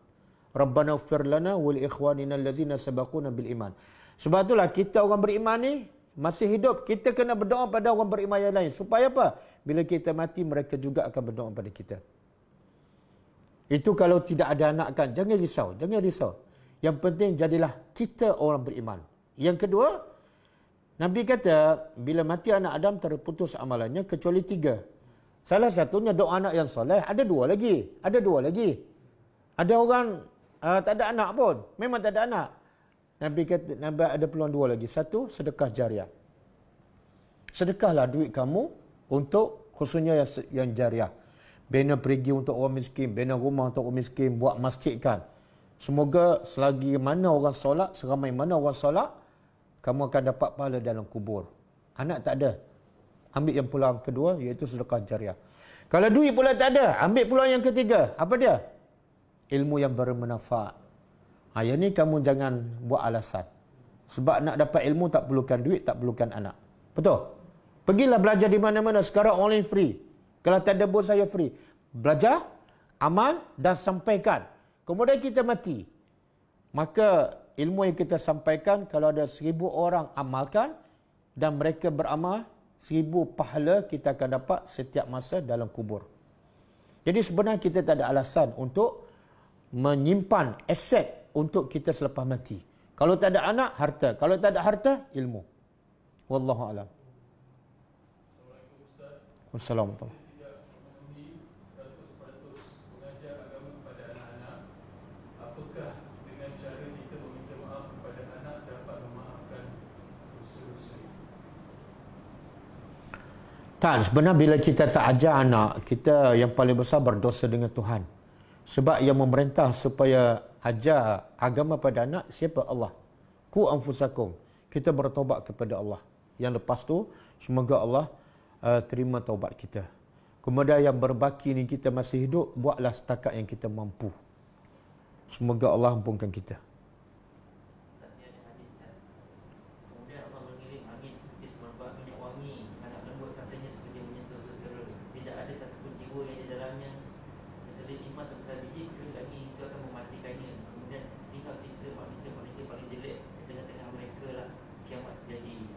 Rabbana ighfir lana wa li ikhwanina allazina sabaquna bil iman. Sebab itulah kita orang beriman ni masih hidup, kita kena berdoa pada orang beriman yang lain. Supaya apa? Bila kita mati, mereka juga akan berdoa pada kita. Itu kalau tidak ada anak kan. Jangan risau. Yang penting jadilah kita orang beriman. Yang kedua, Nabi kata, bila mati anak Adam terputus amalannya kecuali 3. Salah satunya doa anak yang soleh. Ada 2 lagi. Ada orang tak ada anak pun. Memang tak ada anak. Nabi kata, Nabi ada peluang 2 lagi. 1, sedekah jariah. Sedekahlah duit kamu untuk khususnya yang jariah. Bina perigi untuk orang miskin, bina rumah untuk orang miskin, buat masjid kan. Semoga selagi mana orang solat, seramai mana orang solat, kamu akan dapat pahala dalam kubur. Anak tak ada. Ambil yang peluang kedua, iaitu sedekah jariah. Kalau duit pula tak ada, ambil peluang yang ketiga. Apa dia? Ilmu yang bermanfaat. Yang ni kamu jangan buat alasan. Sebab nak dapat ilmu tak perlukan duit, tak perlukan anak. Betul? Pergilah belajar di mana-mana. Sekarang online free. Kalau tak ada pun saya free. Belajar, amal dan sampaikan. Kemudian kita mati. Maka ilmu yang kita sampaikan, kalau ada 1000 orang amalkan dan mereka beramal, 1000 pahala kita akan dapat setiap masa dalam kubur. Jadi sebenarnya kita tak ada alasan untuk menyimpan aset untuk kita selepas mati. Kalau tak ada anak, harta. Kalau tak ada harta, ilmu. Wallahu a'lam. Assalamualaikum Ustaz. Wassalamualaikum. Tidak memenuhi 100% mengajar agama kepada anak-anak. Apakah dengan cara kita meminta maaf kepada anak dapat memaafkan dosa-dosa? Tak, sebenarnya bila kita tak ajar anak, kita yang paling besar berdosa dengan Tuhan. Sebab yang memerintah supaya ajar agama pada anak siapa? Allah. Ku anfusakum. Kita bertaubat kepada Allah. Yang lepas tu semoga Allah terima taubat kita. Kemudian yang berbaki ni kita masih hidup, buatlah setakat yang kita mampu. Semoga Allah ampunkan kita. Kemudian Allah mengirim angin seperti semerbak minyak wangi, sangat lembut rasanya seperti menyentuh lentera. Tidak ada satupun jiwa yang di dalamnya terselip iman sebesar biji, kecuali angin itu akan mematikannya. Kemudian tinggal sisa manusia-manusia paling jelek di tengah-tengah mereka lah kiamat terjadi.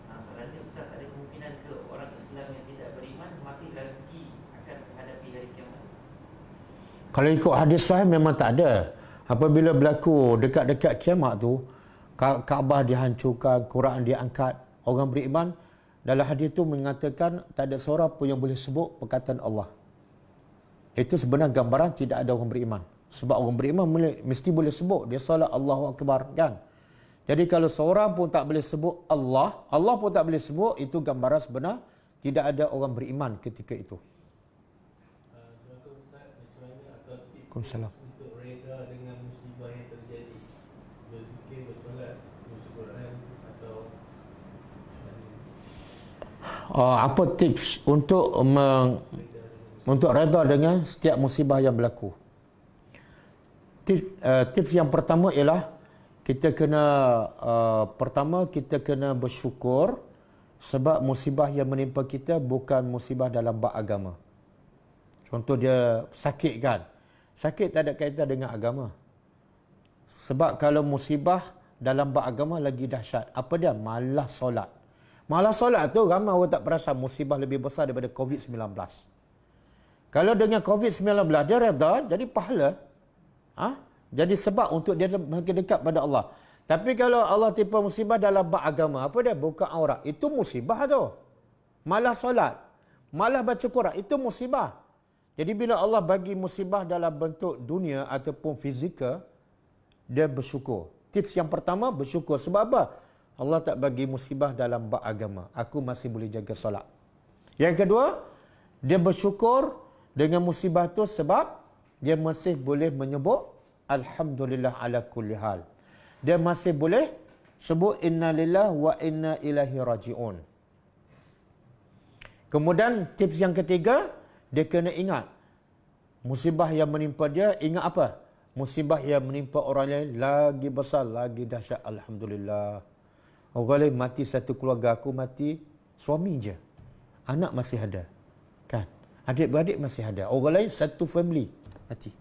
Soalannya Ustaz, ada kemungkinan ke orang Islam yang tidak beriman masih lagi akan menghadapi hari kiamat? Kalau ikut hadis sahih memang tak ada. Apabila berlaku dekat-dekat kiamat tu, Kaabah dihancurkan, Quran diangkat, orang beriman, dalam hadis tu mengatakan tak ada seorang pun yang boleh sebut perkataan Allah. Itu sebenarnya gambaran tidak ada orang beriman. Sebab orang beriman mesti boleh sebut. Dia salat Allahu Akbar, kan? Jadi kalau seorang pun tak boleh sebut Allah, Allah pun tak boleh sebut, itu gambaran sebenar tidak ada orang beriman ketika itu. Waalaikumsalam. Untuk reda dengan musibah yang terjadi, berzikir, bersolat, baca Quran atau Apa tips untuk reda dengan setiap musibah yang berlaku? Tips yang pertama ialah kita kena bersyukur sebab musibah yang menimpa kita bukan musibah dalam bab agama. Contoh dia sakit, kan? Sakit tak ada kaitan dengan agama. Sebab kalau musibah dalam bab agama lagi dahsyat. Apa dia? Malas solat. Malas solat tu ramai orang tak perasan musibah lebih besar daripada COVID-19. Kalau dengan COVID-19 dia reda, jadi pahala. Jadi sebab untuk dia makin dekat pada Allah. Tapi kalau Allah timpa musibah dalam bab agama, apa dia? Buka aurat. Itu musibah tu. Malas solat, malas baca Quran, itu musibah. Jadi bila Allah bagi musibah dalam bentuk dunia ataupun fizikal, dia bersyukur. Tips yang pertama, bersyukur. Sebab apa? Allah tak bagi musibah dalam bab agama. Aku masih boleh jaga solat. Yang kedua, dia bersyukur dengan musibah tu sebab dia masih boleh menyebut Alhamdulillah ala kulli hal. Dia masih boleh sebut Inna lillahi wa inna ilaihi raji'un. Kemudian tips yang ketiga, dia kena ingat musibah yang menimpa dia, ingat apa? Musibah yang menimpa orang lain lagi besar, lagi dahsyat. Alhamdulillah. Orang lain mati satu keluarga, aku mati suami je. Anak masih ada. Kan? Adik-beradik masih ada. Orang lain satu family mati.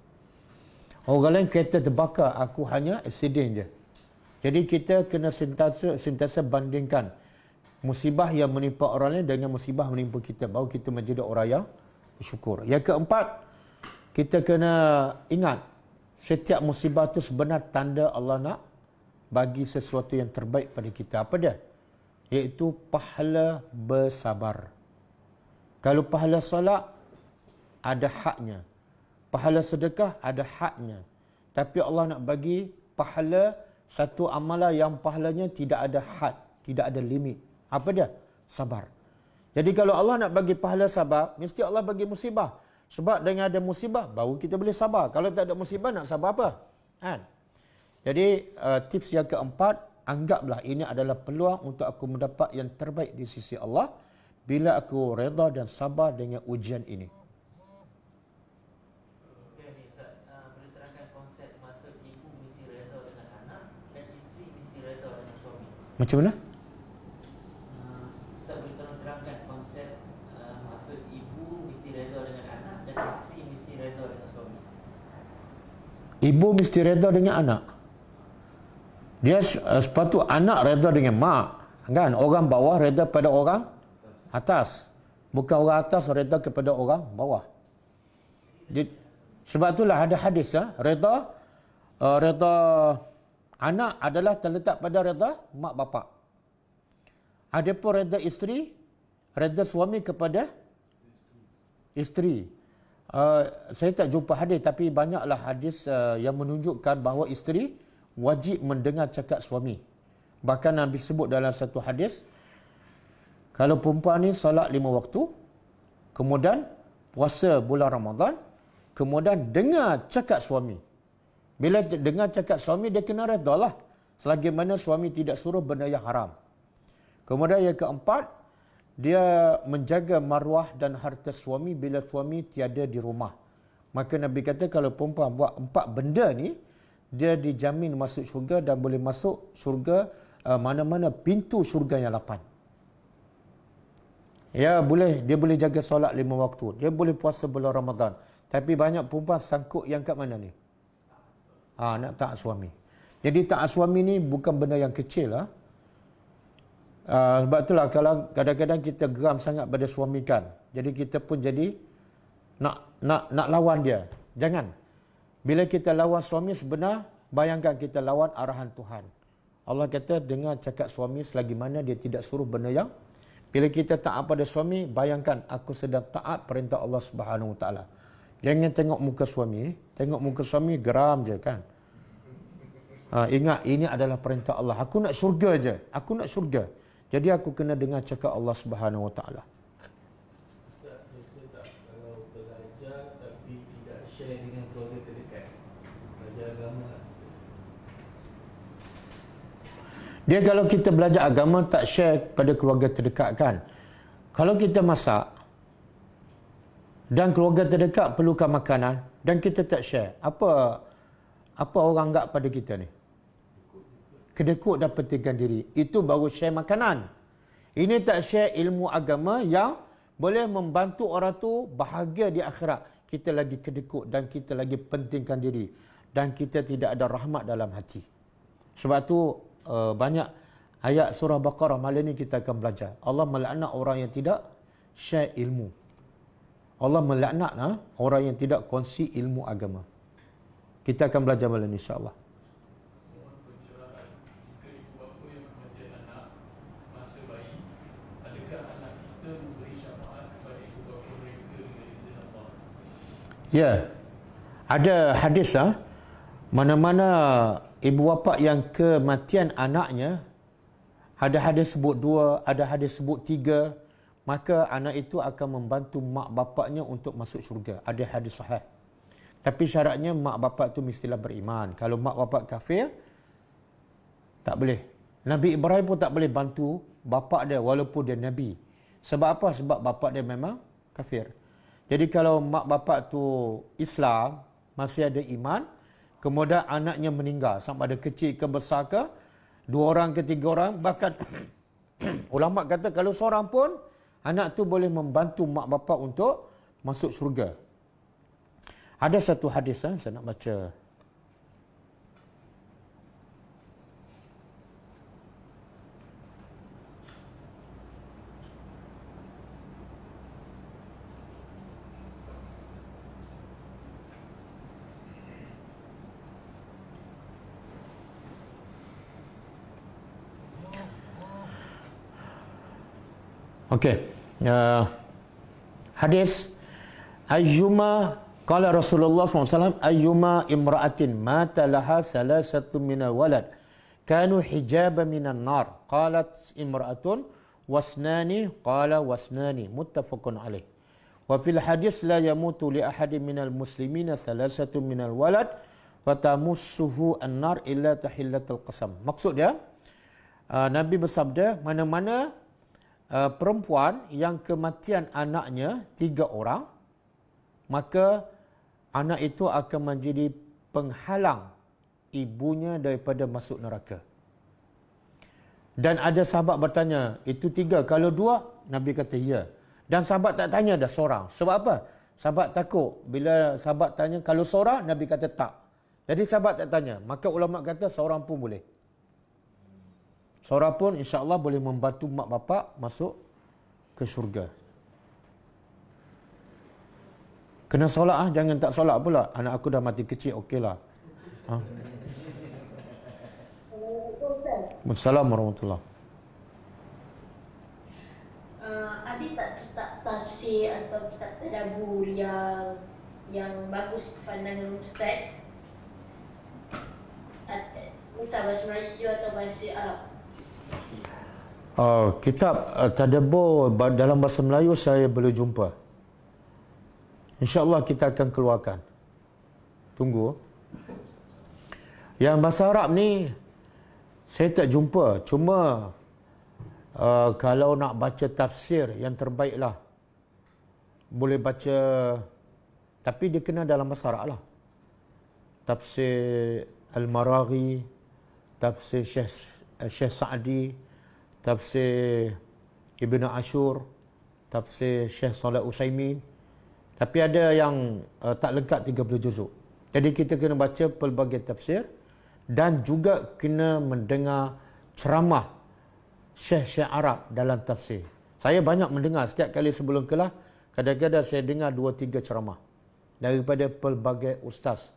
Orang lain kereta terbakar, aku hanya accident je. Jadi kita kena sentiasa bandingkan musibah yang menimpa orang lain dengan musibah menimpa kita. Baru kita menjadi orang yang bersyukur. Yang keempat, kita kena ingat setiap musibah itu sebenar tanda Allah nak bagi sesuatu yang terbaik pada kita. Apa dia? Iaitu pahala bersabar. Kalau pahala solat, ada haknya. Pahala sedekah, ada haknya. Tapi Allah nak bagi pahala satu amalan yang pahalanya tidak ada had, tidak ada limit. Apa dia? Sabar. Jadi kalau Allah nak bagi pahala sabar, mesti Allah bagi musibah. Sebab dengan ada musibah, baru kita boleh sabar. Kalau tak ada musibah, nak sabar apa? Kan? Jadi, tips yang keempat, anggaplah ini adalah peluang untuk aku mendapat yang terbaik di sisi Allah bila aku reda dan sabar dengan ujian ini. Okey, Ustaz, boleh terangkan konsep maksud ibu mesti reda dengan anak dan isteri mesti reda dengan suami? Macam mana? Ustaz boleh tolong terangkan konsep maksud ibu mesti reda dengan anak dan isteri mesti reda dengan suami? Ibu mesti reda dengan anak. Dia sepatut anak reda dengan mak. Kan? Orang bawah reda pada orang atas. Bukan orang atas reda kepada orang bawah. Jadi, sebab itulah ada hadis. Reda anak adalah terletak pada reda mak bapak. Adapun reda isteri, reda suami kepada isteri. Saya tak jumpa hadis, tapi banyaklah hadis yang menunjukkan bahawa isteri wajib mendengar cakap suami. Bahkan Nabi sebut dalam satu hadis, kalau perempuan ni salat 5 waktu, kemudian puasa bulan Ramadan, kemudian dengar cakap suami. Bila dengar cakap suami, dia kena redha lah. Selagi mana suami tidak suruh benda yang haram. Kemudian yang keempat, dia menjaga maruah dan harta suami bila suami tiada di rumah. Maka Nabi kata kalau perempuan buat 4 benda ni, dia dijamin masuk syurga dan boleh masuk syurga mana-mana pintu syurga yang 8. Ya, dia boleh jaga solat 5 waktu. Dia boleh puasa bulan Ramadan. Tapi banyak perempuan sangkut yang kat mana ni? Nak taat suami. Jadi taat suami ni bukan benda yang kecil lah. Sebab itulah kalau kadang-kadang kita geram sangat pada suami kan. Jadi kita pun jadi nak lawan dia. Jangan. Bila kita lawan suami sebenar, bayangkan kita lawan arahan Tuhan. Allah kata dengar cakap suami selagi mana dia tidak suruh benda yang. Bila kita taat pada suami, bayangkan aku sedang taat perintah Allah Subhanahu Wa Taala. Jangan tengok muka suami. Tengok muka suami geram je kan. Ingat ini adalah perintah Allah. Aku nak syurga je. Aku nak syurga. Jadi aku kena dengar cakap Allah Subhanahu Wa Taala. Tak biasa tak kalau belajar tapi tidak share dengan keluarga terdekat. Belajar agama lah. Dia kalau kita belajar agama tak share pada keluarga terdekat kan. Kalau kita masak dan keluarga terdekat perlukan makanan dan kita tak share, apa orang anggap pada kita ni? Kedekut dan pentingkan diri. Itu baru share makanan. Ini tak share ilmu agama yang boleh membantu orang tu bahagia di akhirat. Kita lagi kedekut dan kita lagi pentingkan diri. Dan kita tidak ada rahmat dalam hati. Sebab tu banyak ayat surah Baqarah malam ni kita akan belajar. Allah melaknat orang yang tidak share ilmu. Allah melaknat orang yang tidak kongsi ilmu agama. Kita akan belajar malam ni insya-Allah. Ya, ada hadis mana-mana ibu bapa yang kematian anaknya, ada hadis sebut 2, ada hadis sebut 3, maka anak itu akan membantu mak bapaknya untuk masuk syurga. Ada hadis sahih. Tapi syaratnya mak bapak tu mestilah beriman. Kalau mak bapak kafir, tak boleh. Nabi Ibrahim pun tak boleh bantu bapak dia walaupun dia Nabi. Sebab apa? Sebab bapak dia memang kafir. Jadi kalau mak bapak tu Islam, masih ada iman, kemudian anaknya meninggal, sama ada kecil ke besar ke, 2 orang ke 3 orang, bahkan ulama kata kalau seorang pun, anak tu boleh membantu mak bapak untuk masuk syurga. Ada satu hadis saya nak baca. Okey. Hadis ayyuma qala Rasulullah SAW ayyuma imra'atin mata laha salasatu minal walad kanu hijaba minan nar qalat imra'atun wasnani qala wasnani muttafaqun alaih wa fil hadis la yamutu li ahadin minal muslimina salasatu minal walad wa tamussuhu an-nar illa tahillatul qasam. Maksud dia Nabi bersabda mana-mana perempuan yang kematian anaknya 3 orang, maka anak itu akan menjadi penghalang ibunya daripada masuk neraka. Dan ada sahabat bertanya, itu 3, kalau 2? Nabi kata ya. Dan sahabat tak tanya dah seorang. Sebab apa? Sahabat takut. Bila sahabat tanya, kalau seorang? Nabi kata tak. Jadi sahabat tak tanya. Maka ulama kata seorang pun boleh. Seorang pun insya-Allah boleh membantu mak bapak masuk ke syurga. Kena solat jangan tak solat pula. Anak aku dah mati kecil, okeylah. Assalamualaikum warahmatullahi. Ada tak kitab tafsir atau kitab tadabbur yang bagus pandangan Ustaz? Misal bahasa Melayu atau bahasa Arab? Kitab tadabbur dalam bahasa Melayu saya belum jumpa. InsyaAllah kita akan keluarkan. Tunggu. Yang bahasa Arab ni saya tak jumpa. Cuma kalau nak baca tafsir yang terbaiklah, boleh baca, tapi dia kena dalam bahasa Arab lah. Tafsir Al-Maraghi, tafsir Syekh Sa'di, tafsir Ibn Ashur, tafsir Syekh Salih Utsaimin. Tapi ada yang tak lengkap 30 juzuk. Jadi kita kena baca pelbagai tafsir dan juga kena mendengar ceramah Syekh-Syekh Arab dalam tafsir. Saya banyak mendengar setiap kali sebelum kelas, kadang-kadang saya dengar 2-3 ceramah daripada pelbagai ustaz,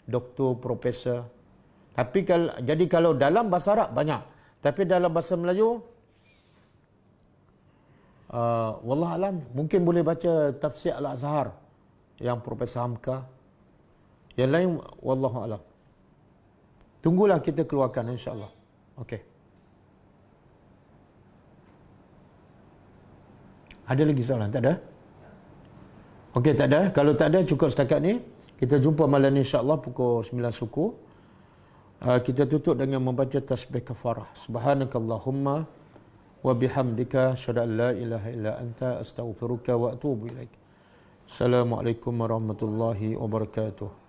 doktor, profesor. Tapi jadi kalau dalam bahasa Arab banyak, tapi dalam bahasa Melayu wallah alam, mungkin boleh baca tafsir Al-Azhar yang Profesor Hamka. Yang lain wallahu alam. Tunggulah kita keluarkan insya-Allah. Okey. Ada lagi soalan? Tak ada? Okey, tak ada. Kalau tak ada, cukup setakat ni. Kita jumpa malam ni insya-Allah pukul 9 suku. Kita tutup dengan membaca tasbih kafarah. Subhanakallahumma wa bihamdika asyhadu an la ilaha illa anta astaghfiruka wa atubu ilaik. Assalamualaikum warahmatullahi wabarakatuh.